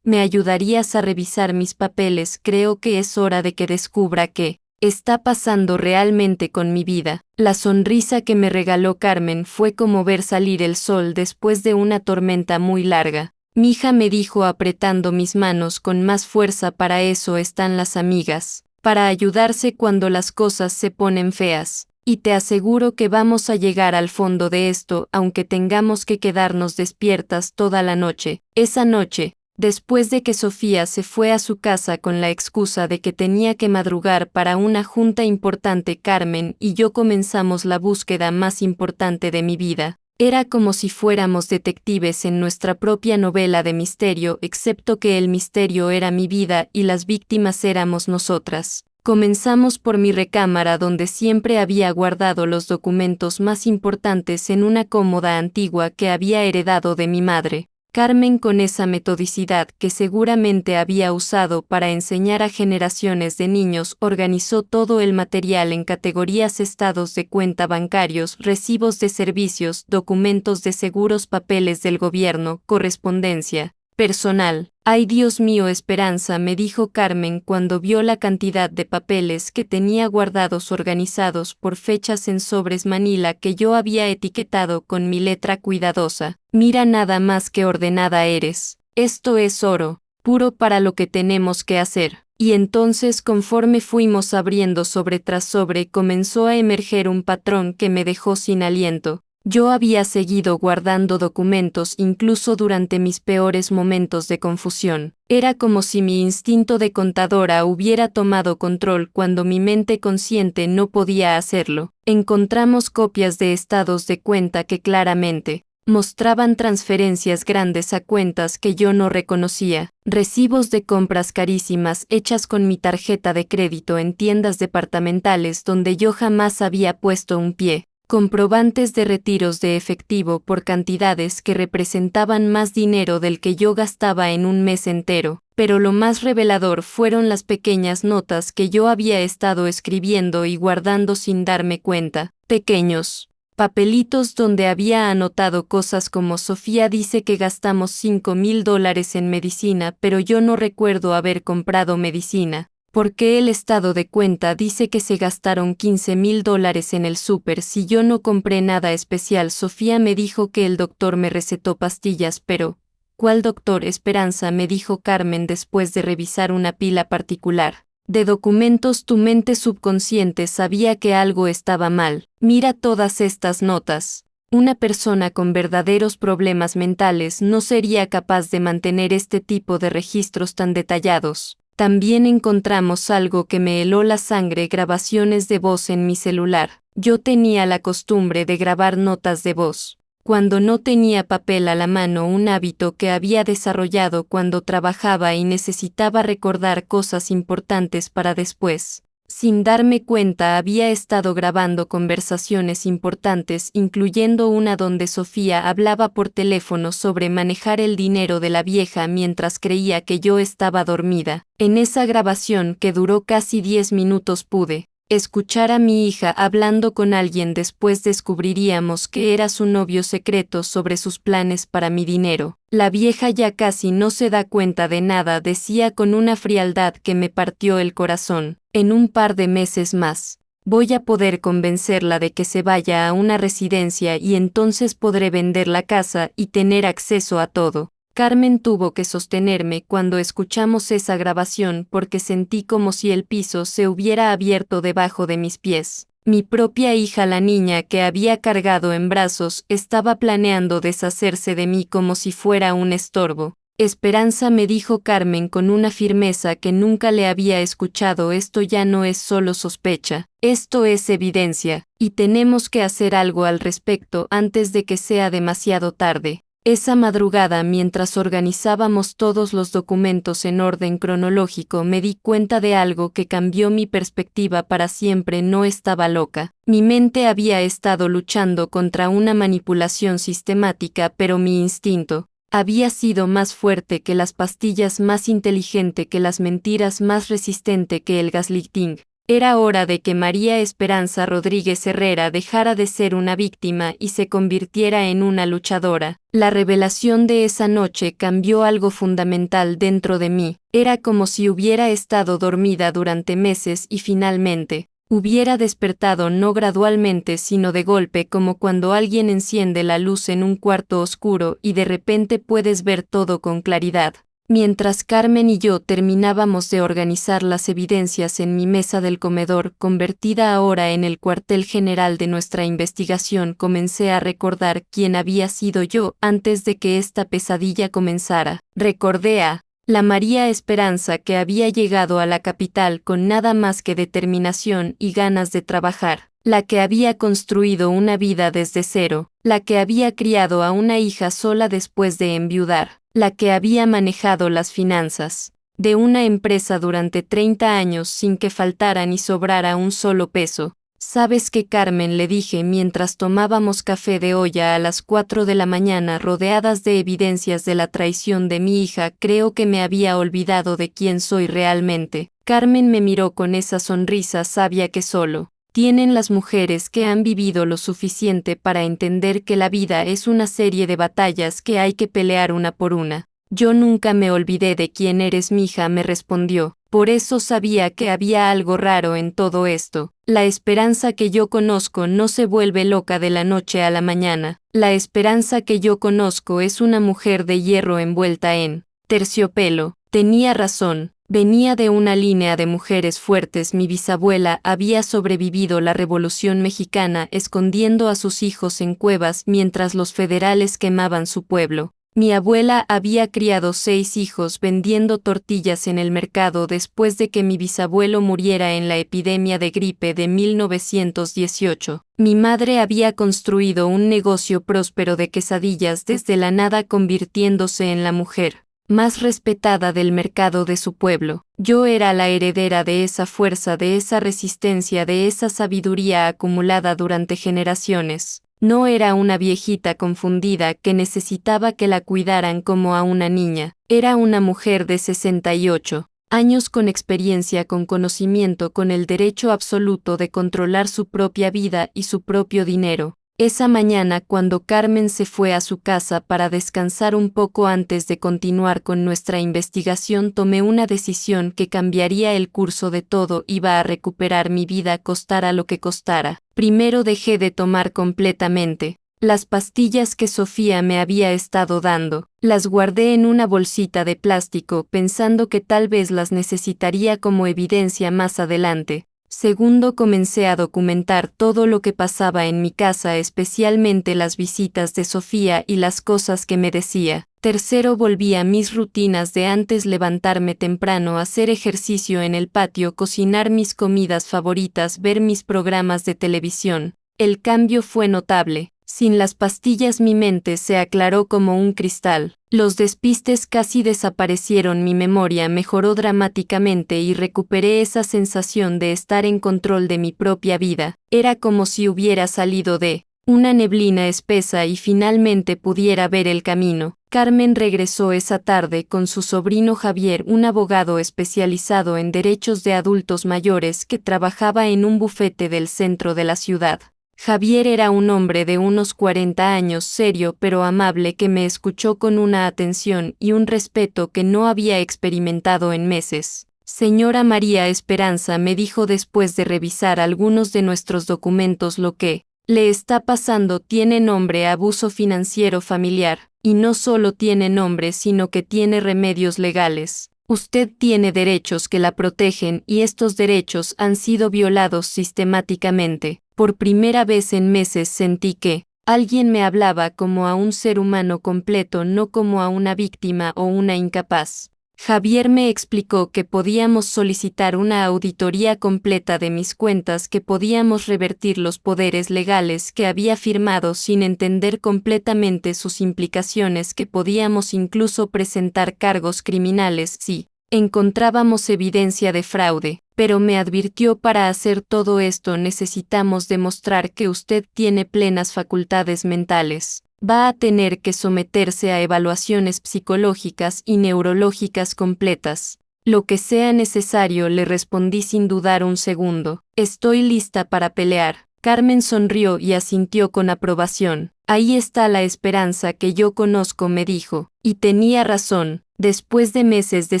¿Me ayudarías a revisar mis papeles? Creo que es hora de que descubra qué está pasando realmente con mi vida. La sonrisa que me regaló Carmen fue como ver salir el sol después de una tormenta muy larga. Mija, me dijo apretando mis manos con más fuerza, para eso están las amigas, para ayudarse cuando las cosas se ponen feas. Y te aseguro que vamos a llegar al fondo de esto, aunque tengamos que quedarnos despiertas toda la noche. Esa noche, después de que Sofía se fue a su casa con la excusa de que tenía que madrugar para una junta importante, Carmen y yo comenzamos la búsqueda más importante de mi vida. Era como si fuéramos detectives en nuestra propia novela de misterio, excepto que el misterio era mi vida y las víctimas éramos nosotras. Comenzamos por mi recámara, donde siempre había guardado los documentos más importantes en una cómoda antigua que había heredado de mi madre. Carmen, con esa metodicidad que seguramente había usado para enseñar a generaciones de niños, organizó todo el material en categorías: estados de cuenta bancarios, recibos de servicios, documentos de seguros, papeles del gobierno, correspondencia personal. Ay, Dios mío, Esperanza, me dijo Carmen cuando vio la cantidad de papeles que tenía guardados, organizados por fechas en sobres manila que yo había etiquetado con mi letra cuidadosa. Mira nada más qué ordenada eres. Esto es oro puro para lo que tenemos que hacer. Y entonces, conforme fuimos abriendo sobre tras sobre, comenzó a emerger un patrón que me dejó sin aliento. Yo había seguido guardando documentos incluso durante mis peores momentos de confusión. Era como si mi instinto de contadora hubiera tomado control cuando mi mente consciente no podía hacerlo. Encontramos copias de estados de cuenta que claramente Mostraban transferencias grandes a cuentas que yo no reconocía, recibos de compras carísimas hechas con mi tarjeta de crédito en tiendas departamentales donde yo jamás había puesto un pie, comprobantes de retiros de efectivo por cantidades que representaban más dinero del que yo gastaba en un mes entero, pero lo más revelador fueron las pequeñas notas que yo había estado escribiendo y guardando sin darme cuenta, pequeños papelitos donde había anotado cosas como Sofía dice que gastamos $5,000 en medicina, pero yo no recuerdo haber comprado medicina. Porque el estado de cuenta dice que se gastaron $15,000 en el súper si yo no compré nada especial. Sofía me dijo que el doctor me recetó pastillas, pero ¿cuál doctor? Esperanza, me dijo Carmen después de revisar una pila particular de documentos. Tu mente subconsciente sabía que algo estaba mal. Mira todas estas notas. Una persona con verdaderos problemas mentales no sería capaz de mantener este tipo de registros tan detallados. También encontramos algo que me heló la sangre: grabaciones de voz en mi celular. Yo tenía la costumbre de grabar notas de voz cuando no tenía papel a la mano, un hábito que había desarrollado cuando trabajaba y necesitaba recordar cosas importantes para después. Sin darme cuenta había estado grabando conversaciones importantes, incluyendo una donde Sofía hablaba por teléfono sobre manejar el dinero de la vieja mientras creía que yo estaba dormida. En esa grabación, que duró casi 10 minutos, pude escuchar a mi hija hablando con alguien. Después descubriríamos que era su novio secreto sobre sus planes para mi dinero. La vieja ya casi no se da cuenta de nada, decía con una frialdad que me partió el corazón. En un par de meses más voy a poder convencerla de que se vaya a una residencia y entonces podré vender la casa y tener acceso a todo. Carmen tuvo que sostenerme cuando escuchamos esa grabación porque sentí como si el piso se hubiera abierto debajo de mis pies. Mi propia hija, la niña que había cargado en brazos, estaba planeando deshacerse de mí como si fuera un estorbo. Esperanza, me dijo Carmen con una firmeza que nunca le había escuchado, esto ya no es solo sospecha, esto es evidencia, y tenemos que hacer algo al respecto antes de que sea demasiado tarde. Esa madrugada, mientras organizábamos todos los documentos en orden cronológico, me di cuenta de algo que cambió mi perspectiva para siempre. No estaba loca. Mi mente había estado luchando contra una manipulación sistemática, pero mi instinto había sido más fuerte que las pastillas, más inteligente que las mentiras, más resistente que el gaslighting. Era hora de que María Esperanza Rodríguez Herrera dejara de ser una víctima y se convirtiera en una luchadora. La revelación de esa noche cambió algo fundamental dentro de mí. Era como si hubiera estado dormida durante meses y finalmente hubiera despertado, no gradualmente sino de golpe, como cuando alguien enciende la luz en un cuarto oscuro y de repente puedes ver todo con claridad. Mientras Carmen y yo terminábamos de organizar las evidencias en mi mesa del comedor, convertida ahora en el cuartel general de nuestra investigación, comencé a recordar quién había sido yo antes de que esta pesadilla comenzara. Recordé a la María Esperanza que había llegado a la capital con nada más que determinación y ganas de trabajar, la que había construido una vida desde cero, la que había criado a una hija sola después de enviudar, la que había manejado las finanzas de una empresa durante 30 años sin que faltara ni sobrara un solo peso. ¿Sabes qué, Carmen?, le dije mientras tomábamos café de olla a las 4 de la mañana rodeadas de evidencias de la traición de mi hija. Creo que me había olvidado de quién soy realmente. Carmen me miró con esa sonrisa sabia que solo tienen las mujeres que han vivido lo suficiente para entender que la vida es una serie de batallas que hay que pelear una por una. Yo nunca me olvidé de quién eres, mija, me respondió. Por eso sabía que había algo raro en todo esto. La Esperanza que yo conozco no se vuelve loca de la noche a la mañana. La Esperanza que yo conozco es una mujer de hierro envuelta en terciopelo. Tenía razón. Venía de una línea de mujeres fuertes. Mi bisabuela había sobrevivido la Revolución Mexicana escondiendo a sus hijos en cuevas mientras los federales quemaban su pueblo. Mi abuela había criado 6 hijos vendiendo tortillas en el mercado después de que mi bisabuelo muriera en la epidemia de gripe de 1918. Mi madre había construido un negocio próspero de quesadillas desde la nada, convirtiéndose en la mujer más respetada del mercado de su pueblo. Yo era la heredera de esa fuerza, de esa resistencia, de esa sabiduría acumulada durante generaciones. No era una viejita confundida que necesitaba que la cuidaran como a una niña. Era una mujer de 68 años con experiencia, con conocimiento, con el derecho absoluto de controlar su propia vida y su propio dinero. Esa mañana, cuando Carmen se fue a su casa para descansar un poco antes de continuar con nuestra investigación, tomé una decisión que cambiaría el curso de todo. Iba a recuperar mi vida, costara lo que costara. Primero dejé de tomar completamente las pastillas que Sofía me había estado dando. Las guardé en una bolsita de plástico, pensando que tal vez las necesitaría como evidencia más adelante. Segundo, comencé a documentar todo lo que pasaba en mi casa, especialmente las visitas de Sofía y las cosas que me decía. Tercero, volví a mis rutinas de antes: levantarme temprano, hacer ejercicio en el patio, cocinar mis comidas favoritas, ver mis programas de televisión. El cambio fue notable. Sin las pastillas mi mente se aclaró como un cristal. Los despistes casi desaparecieron, mi memoria mejoró dramáticamente y recuperé esa sensación de estar en control de mi propia vida. Era como si hubiera salido de una neblina espesa y finalmente pudiera ver el camino. Carmen regresó esa tarde con su sobrino Javier, un abogado especializado en derechos de adultos mayores que trabajaba en un bufete del centro de la ciudad. Javier era un hombre de unos 40 años, serio pero amable, que me escuchó con una atención y un respeto que no había experimentado en meses. Señora María Esperanza, me dijo después de revisar algunos de nuestros documentos, lo que le está pasando tiene nombre: abuso financiero familiar, y no solo tiene nombre, sino que tiene remedios legales. Usted tiene derechos que la protegen y estos derechos han sido violados sistemáticamente. Por primera vez en meses sentí que alguien me hablaba como a un ser humano completo, no como a una víctima o una incapaz. Javier me explicó que podíamos solicitar una auditoría completa de mis cuentas, que podíamos revertir los poderes legales que había firmado sin entender completamente sus implicaciones, que podíamos incluso presentar cargos criminales si encontrábamos evidencia de fraude. Pero me advirtió: para hacer todo esto necesitamos demostrar que usted tiene plenas facultades mentales. Va a tener que someterse a evaluaciones psicológicas y neurológicas completas. Lo que sea necesario, le respondí sin dudar un segundo. Estoy lista para pelear. Carmen sonrió y asintió con aprobación. Ahí está la esperanza que yo conozco, me dijo. Y tenía razón. Después de meses de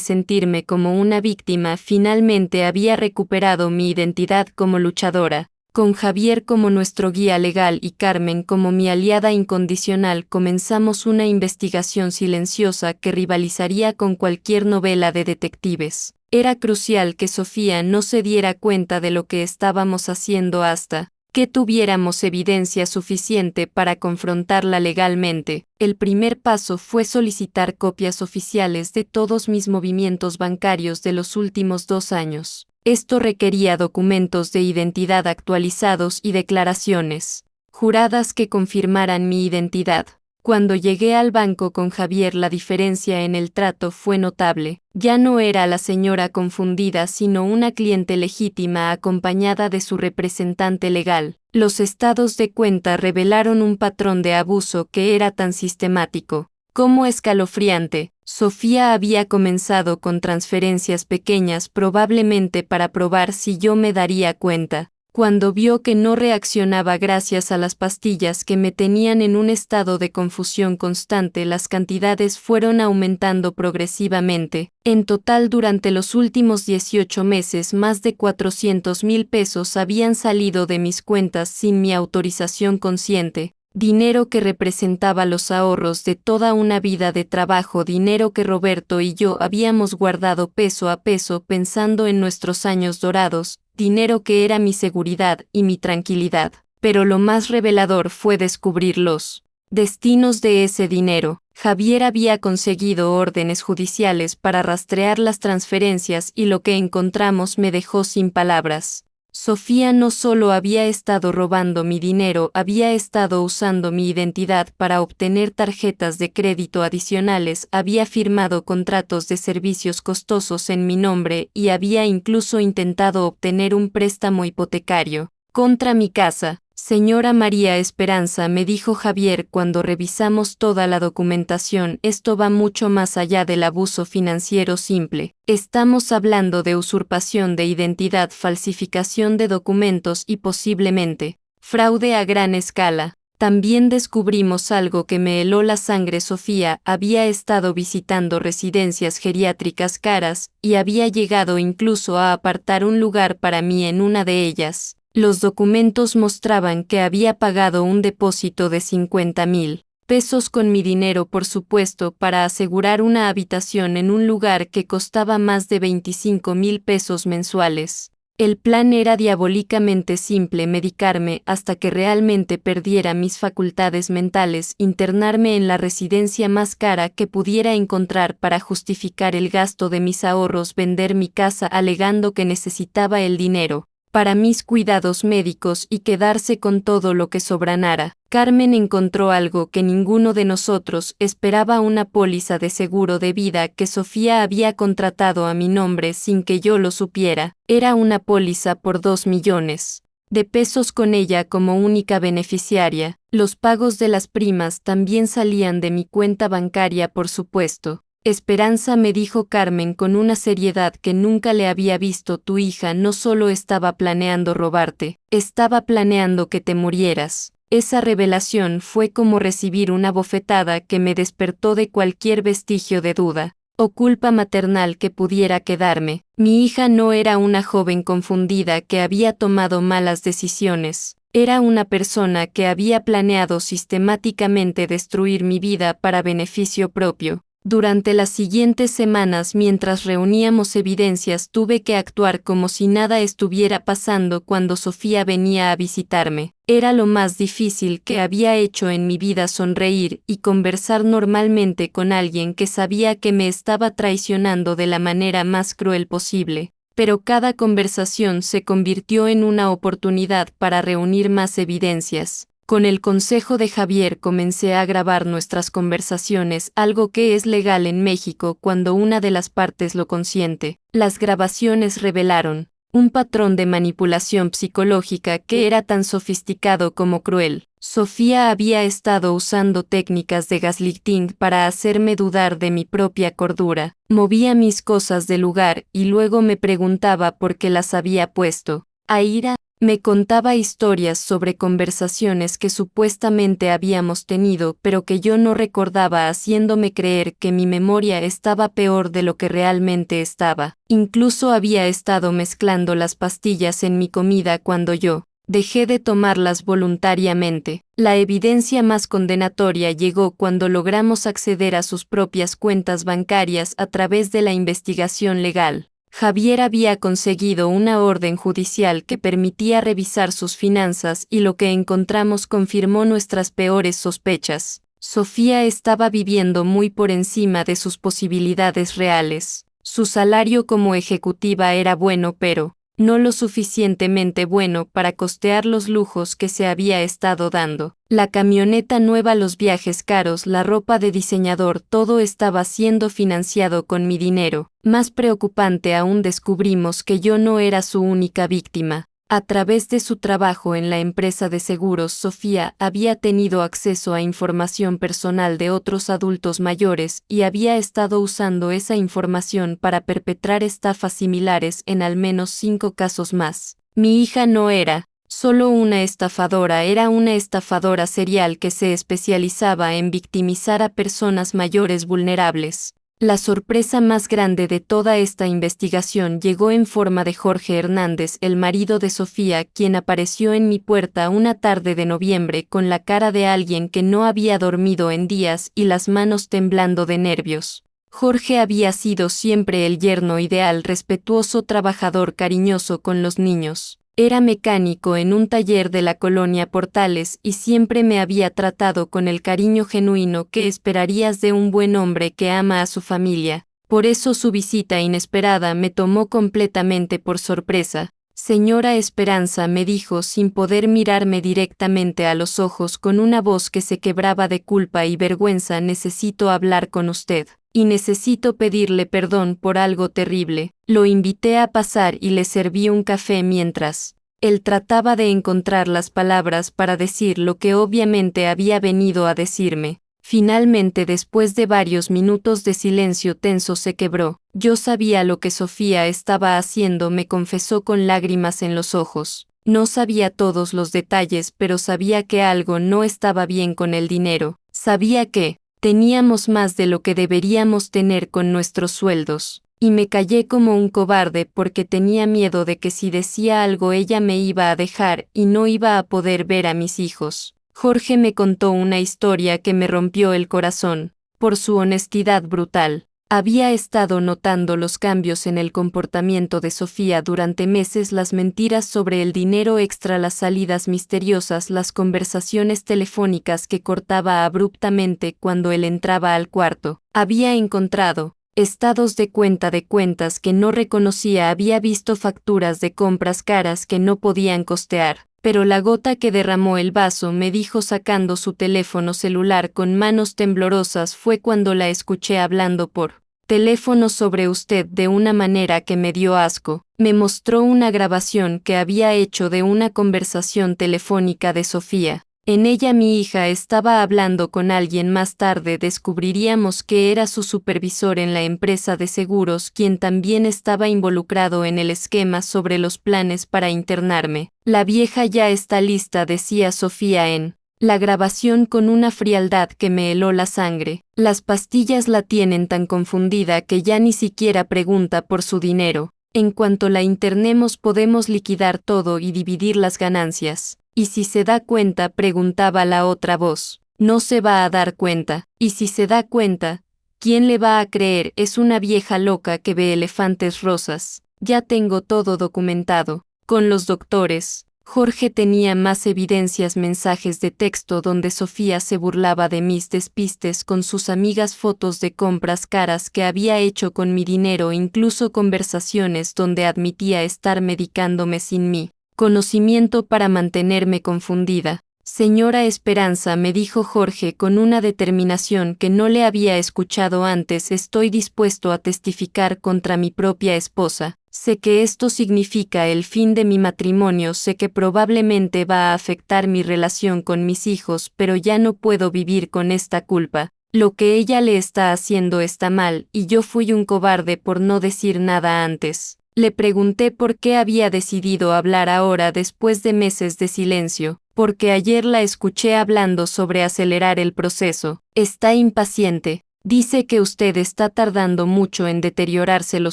sentirme como una víctima, finalmente había recuperado mi identidad como luchadora. Con Javier como nuestro guía legal y Carmen como mi aliada incondicional, comenzamos una investigación silenciosa que rivalizaría con cualquier novela de detectives. Era crucial que Sofía no se diera cuenta de lo que estábamos haciendo hasta que tuviéramos evidencia suficiente para confrontarla legalmente. El primer paso fue solicitar copias oficiales de todos mis movimientos bancarios de los últimos 2 años. Esto requería documentos de identidad actualizados y declaraciones juradas que confirmaran mi identidad. Cuando llegué al banco con Javier, la diferencia en el trato fue notable. Ya no era la señora confundida, sino una cliente legítima acompañada de su representante legal. Los estados de cuenta revelaron un patrón de abuso que era tan sistemático como escalofriante. Sofía había comenzado con transferencias pequeñas, probablemente para probar si yo me daría cuenta. Cuando vio que no reaccionaba gracias a las pastillas que me tenían en un estado de confusión constante, las cantidades fueron aumentando progresivamente. En total, durante los últimos 18 meses, más de 400,000 pesos habían salido de mis cuentas sin mi autorización consciente. Dinero que representaba los ahorros de toda una vida de trabajo, dinero que Roberto y yo habíamos guardado peso a peso pensando en nuestros años dorados, dinero que era mi seguridad y mi tranquilidad. Pero lo más revelador fue descubrir los destinos de ese dinero. Javier había conseguido órdenes judiciales para rastrear las transferencias y lo que encontramos me dejó sin palabras. Sofía no solo había estado robando mi dinero, había estado usando mi identidad para obtener tarjetas de crédito adicionales, había firmado contratos de servicios costosos en mi nombre y había incluso intentado obtener un préstamo hipotecario contra mi casa. Señora María Esperanza, me dijo Javier cuando revisamos toda la documentación, esto va mucho más allá del abuso financiero simple. Estamos hablando de usurpación de identidad, falsificación de documentos y posiblemente fraude a gran escala. También descubrimos algo que me heló la sangre. Sofía había estado visitando residencias geriátricas caras y había llegado incluso a apartar un lugar para mí en una de ellas. Los documentos mostraban que había pagado un depósito de 50,000 pesos con mi dinero, por supuesto, para asegurar una habitación en un lugar que costaba más de 25,000 pesos mensuales. El plan era diabólicamente simple: medicarme hasta que realmente perdiera mis facultades mentales, internarme en la residencia más cara que pudiera encontrar para justificar el gasto de mis ahorros, vender mi casa alegando que necesitaba el dinero para mis cuidados médicos y quedarse con todo lo que sobranara. Carmen encontró algo que ninguno de nosotros esperaba: una póliza de seguro de vida que Sofía había contratado a mi nombre sin que yo lo supiera. Era una póliza por 2 millones de pesos con ella como única beneficiaria. Los pagos de las primas también salían de mi cuenta bancaria, por supuesto. Esperanza, me dijo Carmen con una seriedad que nunca le había visto, tu hija no solo estaba planeando robarte, estaba planeando que te murieras. Esa revelación fue como recibir una bofetada que me despertó de cualquier vestigio de duda o culpa maternal que pudiera quedarme. Mi hija no era una joven confundida que había tomado malas decisiones. Era una persona que había planeado sistemáticamente destruir mi vida para beneficio propio. Durante las siguientes semanas, mientras reuníamos evidencias, tuve que actuar como si nada estuviera pasando cuando Sofía venía a visitarme. Era lo más difícil que había hecho en mi vida: sonreír y conversar normalmente con alguien que sabía que me estaba traicionando de la manera más cruel posible. Pero cada conversación se convirtió en una oportunidad para reunir más evidencias. Con el consejo de Javier comencé a grabar nuestras conversaciones, algo que es legal en México cuando una de las partes lo consiente. Las grabaciones revelaron un patrón de manipulación psicológica que era tan sofisticado como cruel. Sofía había estado usando técnicas de gaslighting para hacerme dudar de mi propia cordura. Movía mis cosas de lugar y luego me preguntaba por qué las había puesto a ira. Me contaba historias sobre conversaciones que supuestamente habíamos tenido, pero que yo no recordaba, haciéndome creer que mi memoria estaba peor de lo que realmente estaba. Incluso había estado mezclando las pastillas en mi comida cuando yo dejé de tomarlas voluntariamente. La evidencia más condenatoria llegó cuando logramos acceder a sus propias cuentas bancarias a través de la investigación legal. Javier había conseguido una orden judicial que permitía revisar sus finanzas y lo que encontramos confirmó nuestras peores sospechas. Sofía estaba viviendo muy por encima de sus posibilidades reales. Su salario como ejecutiva era bueno, pero no lo suficientemente bueno para costear los lujos que se había estado dando. La camioneta nueva, los viajes caros, la ropa de diseñador, todo estaba siendo financiado con mi dinero. Más preocupante aún, descubrimos que yo no era su única víctima. A través de su trabajo en la empresa de seguros, Sofía había tenido acceso a información personal de otros adultos mayores y había estado usando esa información para perpetrar estafas similares en al menos 5 casos más. Mi hija no era solo una estafadora, era una estafadora serial que se especializaba en victimizar a personas mayores vulnerables. La sorpresa más grande de toda esta investigación llegó en forma de Jorge Hernández, el marido de Sofía, quien apareció en mi puerta una tarde de noviembre con la cara de alguien que no había dormido en días y las manos temblando de nervios. Jorge había sido siempre el yerno ideal, respetuoso, trabajador, cariñoso con los niños. Era mecánico en un taller de la colonia Portales y siempre me había tratado con el cariño genuino que esperarías de un buen hombre que ama a su familia. Por eso su visita inesperada me tomó completamente por sorpresa. Señora Esperanza, me dijo sin poder mirarme directamente a los ojos, con una voz que se quebraba de culpa y vergüenza, necesito hablar con usted. Y necesito pedirle perdón por algo terrible. Lo invité a pasar y le serví un café mientras él trataba de encontrar las palabras para decir lo que obviamente había venido a decirme. Finalmente, después de varios minutos de silencio tenso, se quebró. Yo sabía lo que Sofía estaba haciendo, me confesó con lágrimas en los ojos. No sabía todos los detalles, pero sabía que algo no estaba bien con el dinero. Sabía que teníamos más de lo que deberíamos tener con nuestros sueldos. Y me callé como un cobarde porque tenía miedo de que si decía algo ella me iba a dejar y no iba a poder ver a mis hijos. Jorge me contó una historia que me rompió el corazón, por su honestidad brutal. Había estado notando los cambios en el comportamiento de Sofía durante meses: las mentiras sobre el dinero extra, las salidas misteriosas, las conversaciones telefónicas que cortaba abruptamente cuando él entraba al cuarto. Había encontrado estados de cuentas que no reconocía, había visto facturas de compras caras que no podían costear. Pero la gota que derramó el vaso, me dijo sacando su teléfono celular con manos temblorosas, fue cuando la escuché hablando por teléfono sobre usted de una manera que me dio asco. Me mostró una grabación que había hecho de una conversación telefónica de Sofía. En ella mi hija estaba hablando con alguien. Más tarde descubriríamos que era su supervisor en la empresa de seguros, quien también estaba involucrado en el esquema sobre los planes para internarme. La vieja ya está lista, decía Sofía en la grabación con una frialdad que me heló la sangre. Las pastillas la tienen tan confundida que ya ni siquiera pregunta por su dinero. En cuanto la internemos podemos liquidar todo y dividir las ganancias. ¿Y si se da cuenta?, preguntaba la otra voz. No se va a dar cuenta. ¿Y si se da cuenta? ¿Quién le va a creer? Es una vieja loca que ve elefantes rosas. Ya tengo todo documentado. Con los doctores. Jorge tenía más evidencias: mensajes de texto donde Sofía se burlaba de mis despistes con sus amigas, fotos de compras caras que había hecho con mi dinero, incluso conversaciones donde admitía estar medicándome sin mí conocimiento para mantenerme confundida. Señora Esperanza, me dijo Jorge con una determinación que no le había escuchado antes, estoy dispuesto a testificar contra mi propia esposa. Sé que esto significa el fin de mi matrimonio, sé que probablemente va a afectar mi relación con mis hijos, pero ya no puedo vivir con esta culpa. Lo que ella le está haciendo está mal, y yo fui un cobarde por no decir nada antes. Le pregunté por qué había decidido hablar ahora después de meses de silencio. Porque ayer la escuché hablando sobre acelerar el proceso. Está impaciente. Dice que usted está tardando mucho en deteriorarse lo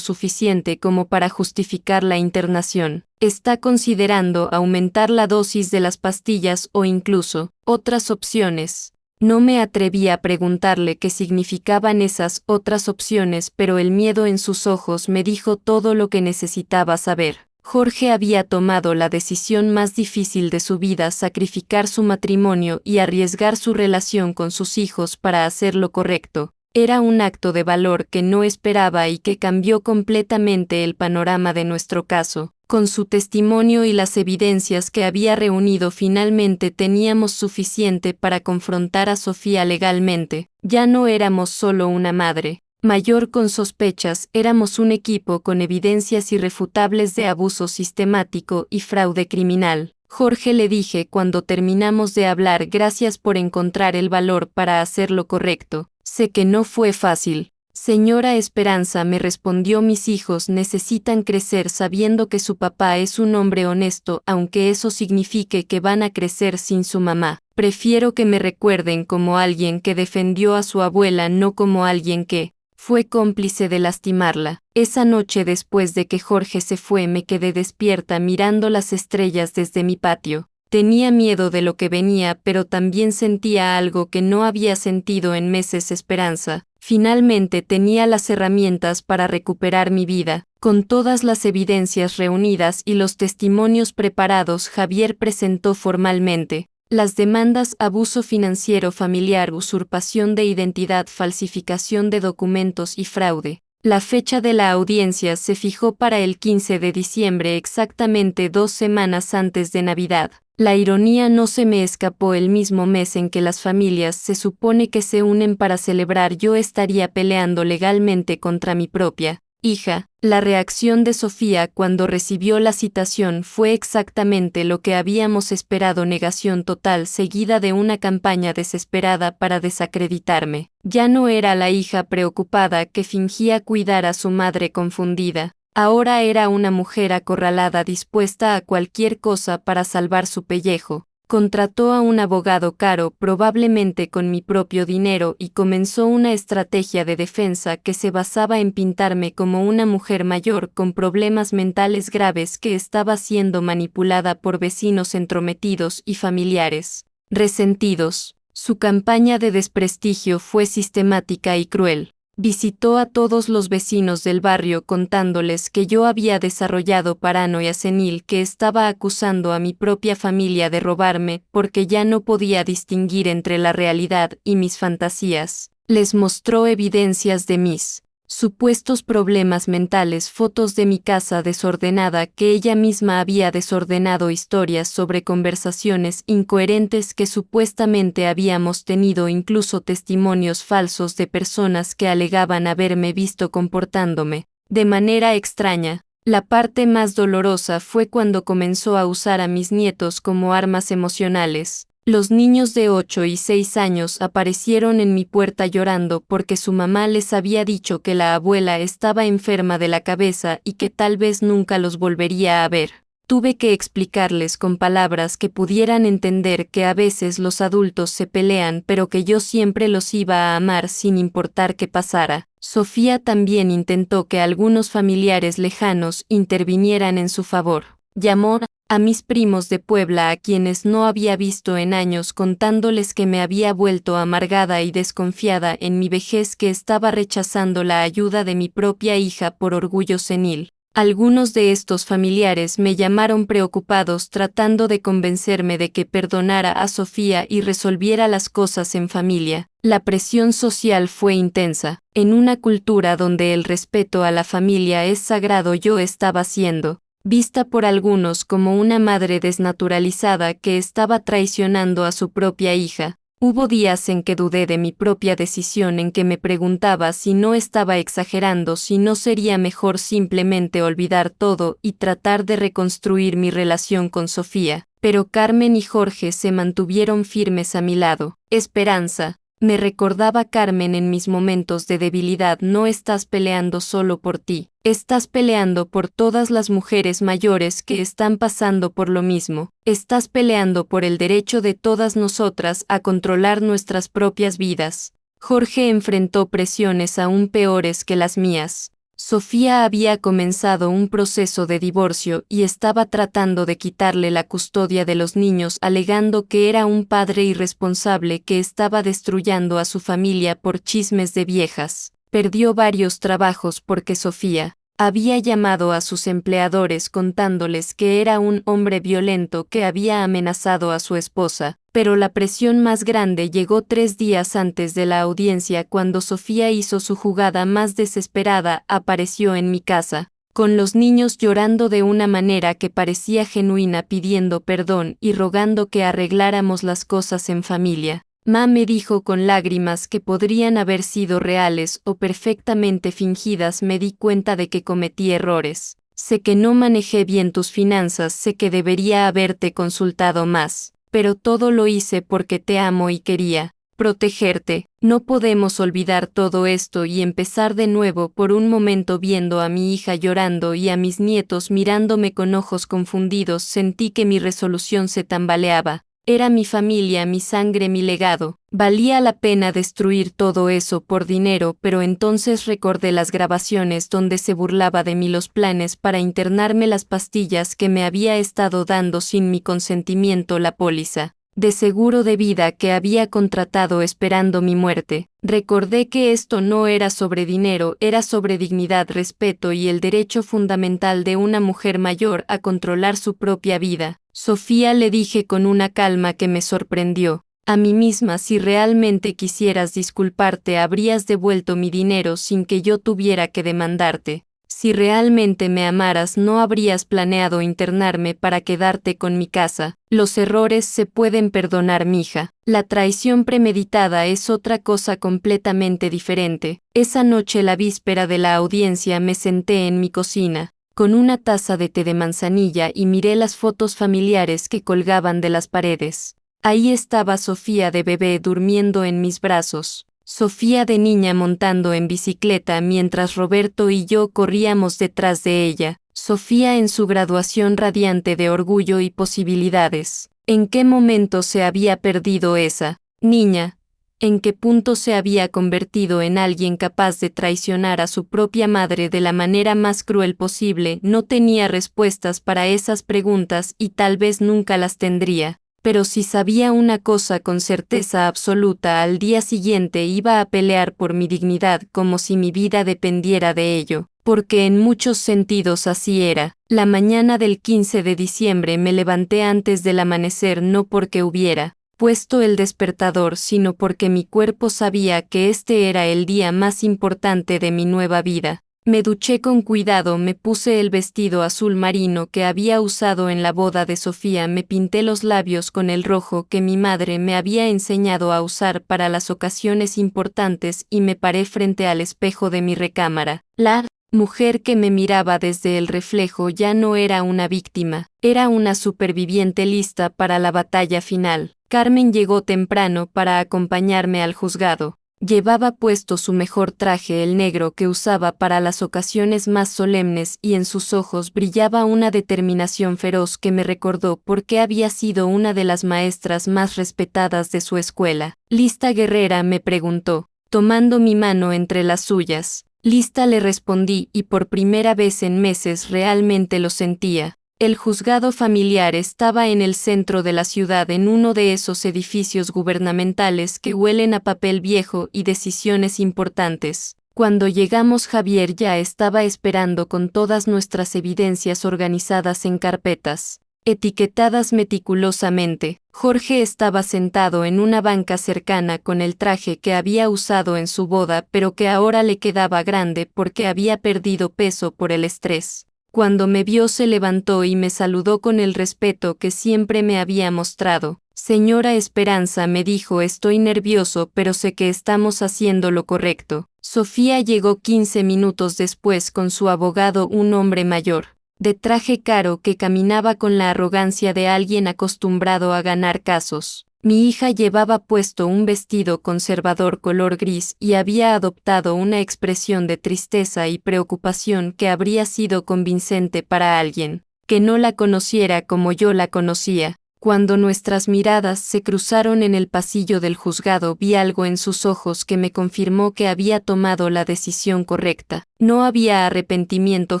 suficiente como para justificar la internación. Está considerando aumentar la dosis de las pastillas o incluso otras opciones. No me atreví a preguntarle qué significaban esas otras opciones, pero el miedo en sus ojos me dijo todo lo que necesitaba saber. Jorge había tomado la decisión más difícil de su vida: sacrificar su matrimonio y arriesgar su relación con sus hijos para hacer lo correcto. Era un acto de valor que no esperaba y que cambió completamente el panorama de nuestro caso. Con su testimonio y las evidencias que había reunido, finalmente teníamos suficiente para confrontar a Sofía legalmente. Ya no éramos solo una madre mayor con sospechas, éramos un equipo con evidencias irrefutables de abuso sistemático y fraude criminal. Jorge, le dije cuando terminamos de hablar, gracias por encontrar el valor para hacer lo correcto. Sé que no fue fácil. Señora Esperanza, me respondió, mis hijos necesitan crecer sabiendo que su papá es un hombre honesto, aunque eso signifique que van a crecer sin su mamá. Prefiero que me recuerden como alguien que defendió a su abuela, no como alguien que fue cómplice de lastimarla. Esa noche, después de que Jorge se fue, me quedé despierta mirando las estrellas desde mi patio. Tenía miedo de lo que venía, pero también sentía algo que no había sentido en meses: esperanza. Finalmente tenía las herramientas para recuperar mi vida. Con todas las evidencias reunidas y los testimonios preparados, Javier presentó formalmente las demandas: abuso financiero familiar, usurpación de identidad, falsificación de documentos y fraude. La fecha de la audiencia se fijó para el 15 de diciembre, exactamente 2 semanas antes de Navidad. La ironía no se me escapó: el mismo mes en que las familias se supone que se unen para celebrar, yo estaría peleando legalmente contra mi propia hija. La reacción de Sofía cuando recibió la citación fue exactamente lo que habíamos esperado: negación total, seguida de una campaña desesperada para desacreditarme. Ya no era la hija preocupada que fingía cuidar a su madre confundida. Ahora era una mujer acorralada, dispuesta a cualquier cosa para salvar su pellejo. Contrató a un abogado caro, probablemente con mi propio dinero, y comenzó una estrategia de defensa que se basaba en pintarme como una mujer mayor con problemas mentales graves que estaba siendo manipulada por vecinos entrometidos y familiares resentidos. Su campaña de desprestigio fue sistemática y cruel. Visitó a todos los vecinos del barrio contándoles que yo había desarrollado paranoia senil, que estaba acusando a mi propia familia de robarme porque ya no podía distinguir entre la realidad y mis fantasías. Les mostró evidencias de mis supuestos problemas mentales, fotos de mi casa desordenada que ella misma había desordenado, historias sobre conversaciones incoherentes que supuestamente habíamos tenido, incluso testimonios falsos de personas que alegaban haberme visto comportándome de manera extraña. La parte más dolorosa fue cuando comenzó a usar a mis nietos como armas emocionales. Los niños de 8 y 6 años aparecieron en mi puerta llorando porque su mamá les había dicho que la abuela estaba enferma de la cabeza y que tal vez nunca los volvería a ver. Tuve que explicarles con palabras que pudieran entender que a veces los adultos se pelean, pero que yo siempre los iba a amar sin importar qué pasara. Sofía también intentó que algunos familiares lejanos intervinieran en su favor. Llamó a mis primos de Puebla, a quienes no había visto en años, contándoles que me había vuelto amargada y desconfiada en mi vejez, que estaba rechazando la ayuda de mi propia hija por orgullo senil. Algunos de estos familiares me llamaron preocupados, tratando de convencerme de que perdonara a Sofía y resolviera las cosas en familia. La presión social fue intensa. En una cultura donde el respeto a la familia es sagrado, yo estaba siendo vista por algunos como una madre desnaturalizada que estaba traicionando a su propia hija. Hubo días en que dudé de mi propia decisión, en que me preguntaba si no estaba exagerando, si no sería mejor simplemente olvidar todo y tratar de reconstruir mi relación con Sofía. Pero Carmen y Jorge se mantuvieron firmes a mi lado. Esperanza, me recordaba Carmen en mis momentos de debilidad, no estás peleando solo por ti. Estás peleando por todas las mujeres mayores que están pasando por lo mismo. Estás peleando por el derecho de todas nosotras a controlar nuestras propias vidas. Jorge enfrentó presiones aún peores que las mías. Sofía había comenzado un proceso de divorcio y estaba tratando de quitarle la custodia de los niños, alegando que era un padre irresponsable que estaba destruyendo a su familia por chismes de viejas. Perdió varios trabajos porque Sofía había llamado a sus empleadores contándoles que era un hombre violento que había amenazado a su esposa, pero la presión más grande llegó 3 días antes de la audiencia, cuando Sofía hizo su jugada más desesperada: apareció en mi casa, con los niños llorando de una manera que parecía genuina, pidiendo perdón y rogando que arregláramos las cosas en familia. Ma me dijo con lágrimas que podrían haber sido reales o perfectamente fingidas. Me di cuenta de que cometí errores. Sé que no manejé bien tus finanzas, sé que debería haberte consultado más, pero todo lo hice porque te amo y quería protegerte. No podemos olvidar todo esto y empezar de nuevo. Por un momento, viendo a mi hija llorando y a mis nietos mirándome con ojos confundidos, sentí que mi resolución se tambaleaba. Era mi familia, mi sangre, mi legado. Valía la pena destruir todo eso por dinero, pero entonces recordé las grabaciones donde se burlaba de mí, los planes para internarme, las pastillas que me había estado dando sin mi consentimiento, la póliza de seguro de vida que había contratado esperando mi muerte. Recordé que esto no era sobre dinero, era sobre dignidad, respeto y el derecho fundamental de una mujer mayor a controlar su propia vida. Sofía, le dije con una calma que me sorprendió. A mí misma, si realmente quisieras disculparte, habrías devuelto mi dinero sin que yo tuviera que demandarte. Si realmente me amaras, no habrías planeado internarme para quedarte con mi casa. Los errores se pueden perdonar, mija. La traición premeditada es otra cosa completamente diferente. Esa noche, la víspera de la audiencia, me senté en mi cocina, con una taza de té de manzanilla y miré las fotos familiares que colgaban de las paredes. Ahí estaba Sofía de bebé durmiendo en mis brazos. Sofía de niña montando en bicicleta mientras Roberto y yo corríamos detrás de ella. Sofía en su graduación radiante de orgullo y posibilidades. ¿En qué momento se había perdido esa niña? ¿En qué punto se había convertido en alguien capaz de traicionar a su propia madre de la manera más cruel posible? No tenía respuestas para esas preguntas y tal vez nunca las tendría. Pero si sabía una cosa con certeza absoluta, al día siguiente iba a pelear por mi dignidad como si mi vida dependiera de ello, porque en muchos sentidos así era. La mañana del 15 de diciembre me levanté antes del amanecer, no porque hubiera puesto el despertador, sino porque mi cuerpo sabía que este era el día más importante de mi nueva vida. Me duché con cuidado, me puse el vestido azul marino que había usado en la boda de Sofía, me pinté los labios con el rojo que mi madre me había enseñado a usar para las ocasiones importantes y me paré frente al espejo de mi recámara. La mujer que me miraba desde el reflejo ya no era una víctima, era una superviviente lista para la batalla final. Carmen llegó temprano para acompañarme al juzgado. Llevaba puesto su mejor traje, el negro que usaba para las ocasiones más solemnes, y en sus ojos brillaba una determinación feroz que me recordó por qué había sido una de las maestras más respetadas de su escuela. ¿Lista, guerrera?, me preguntó, tomando mi mano entre las suyas. Lista, le respondí, y por primera vez en meses realmente lo sentía. El juzgado familiar estaba en el centro de la ciudad, en uno de esos edificios gubernamentales que huelen a papel viejo y decisiones importantes. Cuando llegamos, Javier ya estaba esperando con todas nuestras evidencias organizadas en carpetas, etiquetadas meticulosamente. Jorge estaba sentado en una banca cercana con el traje que había usado en su boda, pero que ahora le quedaba grande porque había perdido peso por el estrés. Cuando me vio se levantó y me saludó con el respeto que siempre me había mostrado. Señora Esperanza, me dijo, estoy nervioso, pero sé que estamos haciendo lo correcto. Sofía llegó 15 minutos después con su abogado, un hombre mayor, de traje caro, que caminaba con la arrogancia de alguien acostumbrado a ganar casos. Mi hija llevaba puesto un vestido conservador color gris y había adoptado una expresión de tristeza y preocupación que habría sido convincente para alguien que no la conociera como yo la conocía. Cuando nuestras miradas se cruzaron en el pasillo del juzgado, vi algo en sus ojos que me confirmó que había tomado la decisión correcta. No había arrepentimiento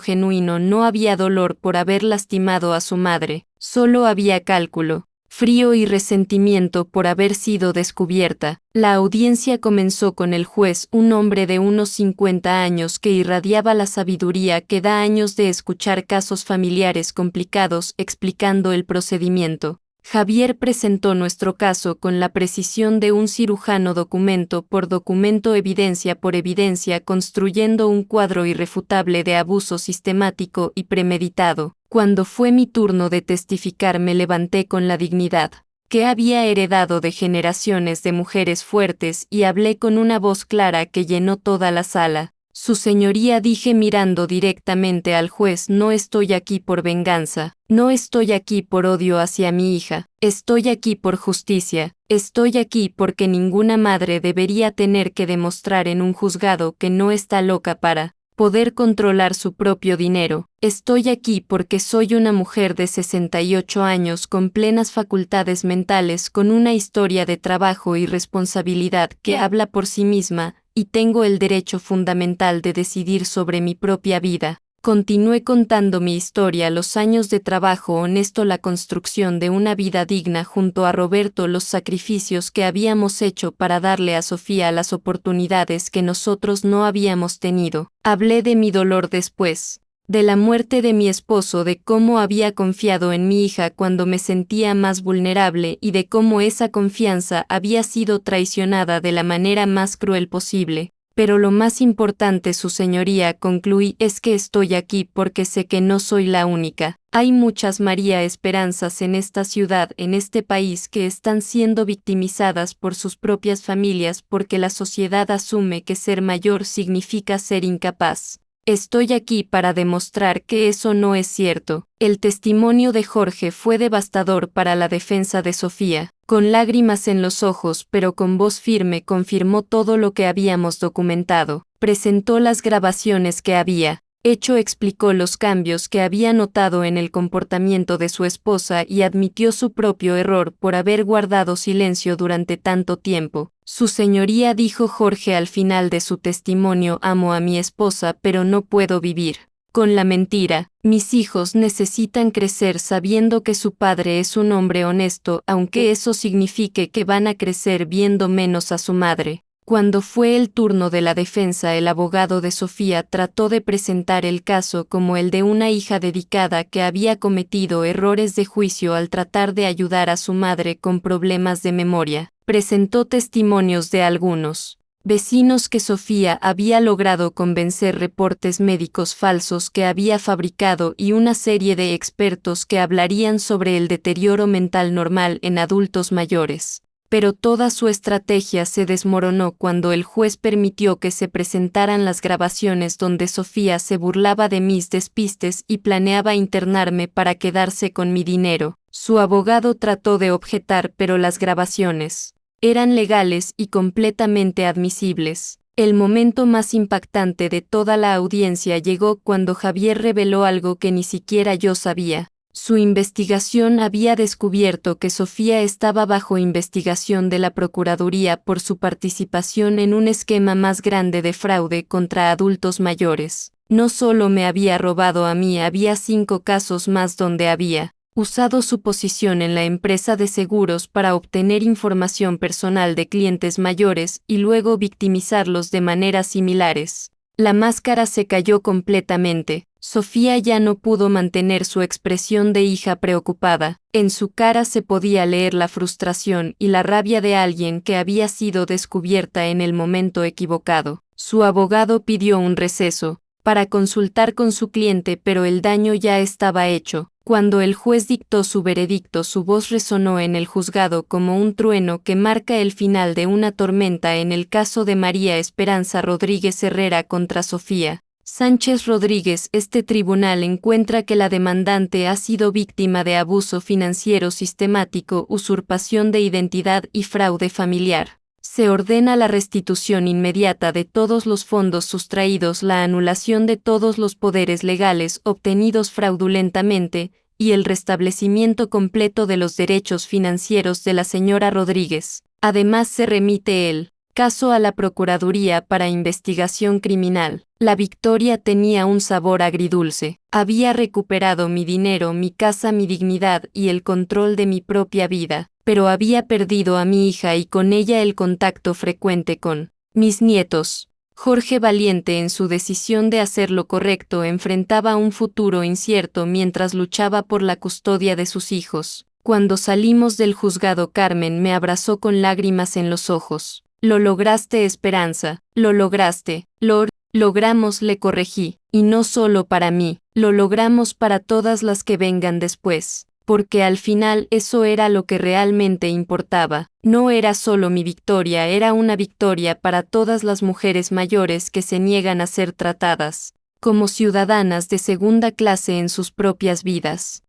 genuino, no había dolor por haber lastimado a su madre, solo había cálculo, frío y resentimiento por haber sido descubierta. La audiencia comenzó con el juez, un hombre de unos 50 años que irradiaba la sabiduría que da años de escuchar casos familiares complicados, explicando el procedimiento. Javier presentó nuestro caso con la precisión de un cirujano, documento por documento, evidencia por evidencia, construyendo un cuadro irrefutable de abuso sistemático y premeditado. Cuando fue mi turno de testificar, me levanté con la dignidad que había heredado de generaciones de mujeres fuertes y hablé con una voz clara que llenó toda la sala. Su señoría, dije mirando directamente al juez, no estoy aquí por venganza, no estoy aquí por odio hacia mi hija, estoy aquí por justicia, estoy aquí porque ninguna madre debería tener que demostrar en un juzgado que no está loca para poder controlar su propio dinero. Estoy aquí porque soy una mujer de 68 años con plenas facultades mentales, con una historia de trabajo y responsabilidad que habla por sí misma, y tengo el derecho fundamental de decidir sobre mi propia vida. Continué contando mi historia, los años de trabajo honesto, la construcción de una vida digna junto a Roberto, los sacrificios que habíamos hecho para darle a Sofía las oportunidades que nosotros no habíamos tenido. Hablé de mi dolor después, de la muerte de mi esposo, de cómo había confiado en mi hija cuando me sentía más vulnerable y de cómo esa confianza había sido traicionada de la manera más cruel posible. Pero lo más importante, su señoría, concluí, es que estoy aquí porque sé que no soy la única. Hay muchas María Esperanzas en esta ciudad, en este país, que están siendo victimizadas por sus propias familias porque la sociedad asume que ser mayor significa ser incapaz. Estoy aquí para demostrar que eso no es cierto. El testimonio de Jorge fue devastador para la defensa de Sofía. Con lágrimas en los ojos, pero con voz firme, confirmó todo lo que habíamos documentado. Presentó las grabaciones que había hecho, explicó los cambios que había notado en el comportamiento de su esposa y admitió su propio error por haber guardado silencio durante tanto tiempo. Su señoría, dijo Jorge al final de su testimonio, amo a mi esposa, pero no puedo vivir con la mentira. Mis hijos necesitan crecer sabiendo que su padre es un hombre honesto, aunque eso signifique que van a crecer viendo menos a su madre. Cuando fue el turno de la defensa, el abogado de Sofía trató de presentar el caso como el de una hija dedicada que había cometido errores de juicio al tratar de ayudar a su madre con problemas de memoria. Presentó testimonios de algunos vecinos que Sofía había logrado convencer, reportes médicos falsos que había fabricado y una serie de expertos que hablarían sobre el deterioro mental normal en adultos mayores. Pero toda su estrategia se desmoronó cuando el juez permitió que se presentaran las grabaciones donde Sofía se burlaba de mis despistes y planeaba internarme para quedarse con mi dinero. Su abogado trató de objetar, pero las grabaciones eran legales y completamente admisibles. El momento más impactante de toda la audiencia llegó cuando Javier reveló algo que ni siquiera yo sabía. Su investigación había descubierto que Sofía estaba bajo investigación de la Procuraduría por su participación en un esquema más grande de fraude contra adultos mayores. No solo me había robado a mí, había 5 casos más donde había usado su posición en la empresa de seguros para obtener información personal de clientes mayores y luego victimizarlos de maneras similares. La máscara se cayó completamente. Sofía ya no pudo mantener su expresión de hija preocupada. En su cara se podía leer la frustración y la rabia de alguien que había sido descubierta en el momento equivocado. Su abogado pidió un receso para consultar con su cliente, pero el daño ya estaba hecho. Cuando el juez dictó su veredicto, su voz resonó en el juzgado como un trueno que marca el final de una tormenta en el caso de María Esperanza Rodríguez Herrera contra Sofía Sánchez Rodríguez. Este tribunal encuentra que la demandante ha sido víctima de abuso financiero sistemático, usurpación de identidad y fraude familiar. Se ordena la restitución inmediata de todos los fondos sustraídos, la anulación de todos los poderes legales obtenidos fraudulentamente y el restablecimiento completo de los derechos financieros de la señora Rodríguez. Además, se remite el caso a la Procuraduría para investigación criminal. La victoria tenía un sabor agridulce. Había recuperado mi dinero, mi casa, mi dignidad y el control de mi propia vida, pero había perdido a mi hija y con ella el contacto frecuente con mis nietos. Jorge, valiente en su decisión de hacer lo correcto, enfrentaba un futuro incierto mientras luchaba por la custodia de sus hijos. Cuando salimos del juzgado, Carmen me abrazó con lágrimas en los ojos. Lo lograste, Esperanza, lo lograste, lo logramos, le corregí, y no solo para mí, lo logramos para todas las que vengan después, porque al final eso era lo que realmente importaba. No era solo mi victoria, era una victoria para todas las mujeres mayores que se niegan a ser tratadas como ciudadanas de segunda clase en sus propias vidas.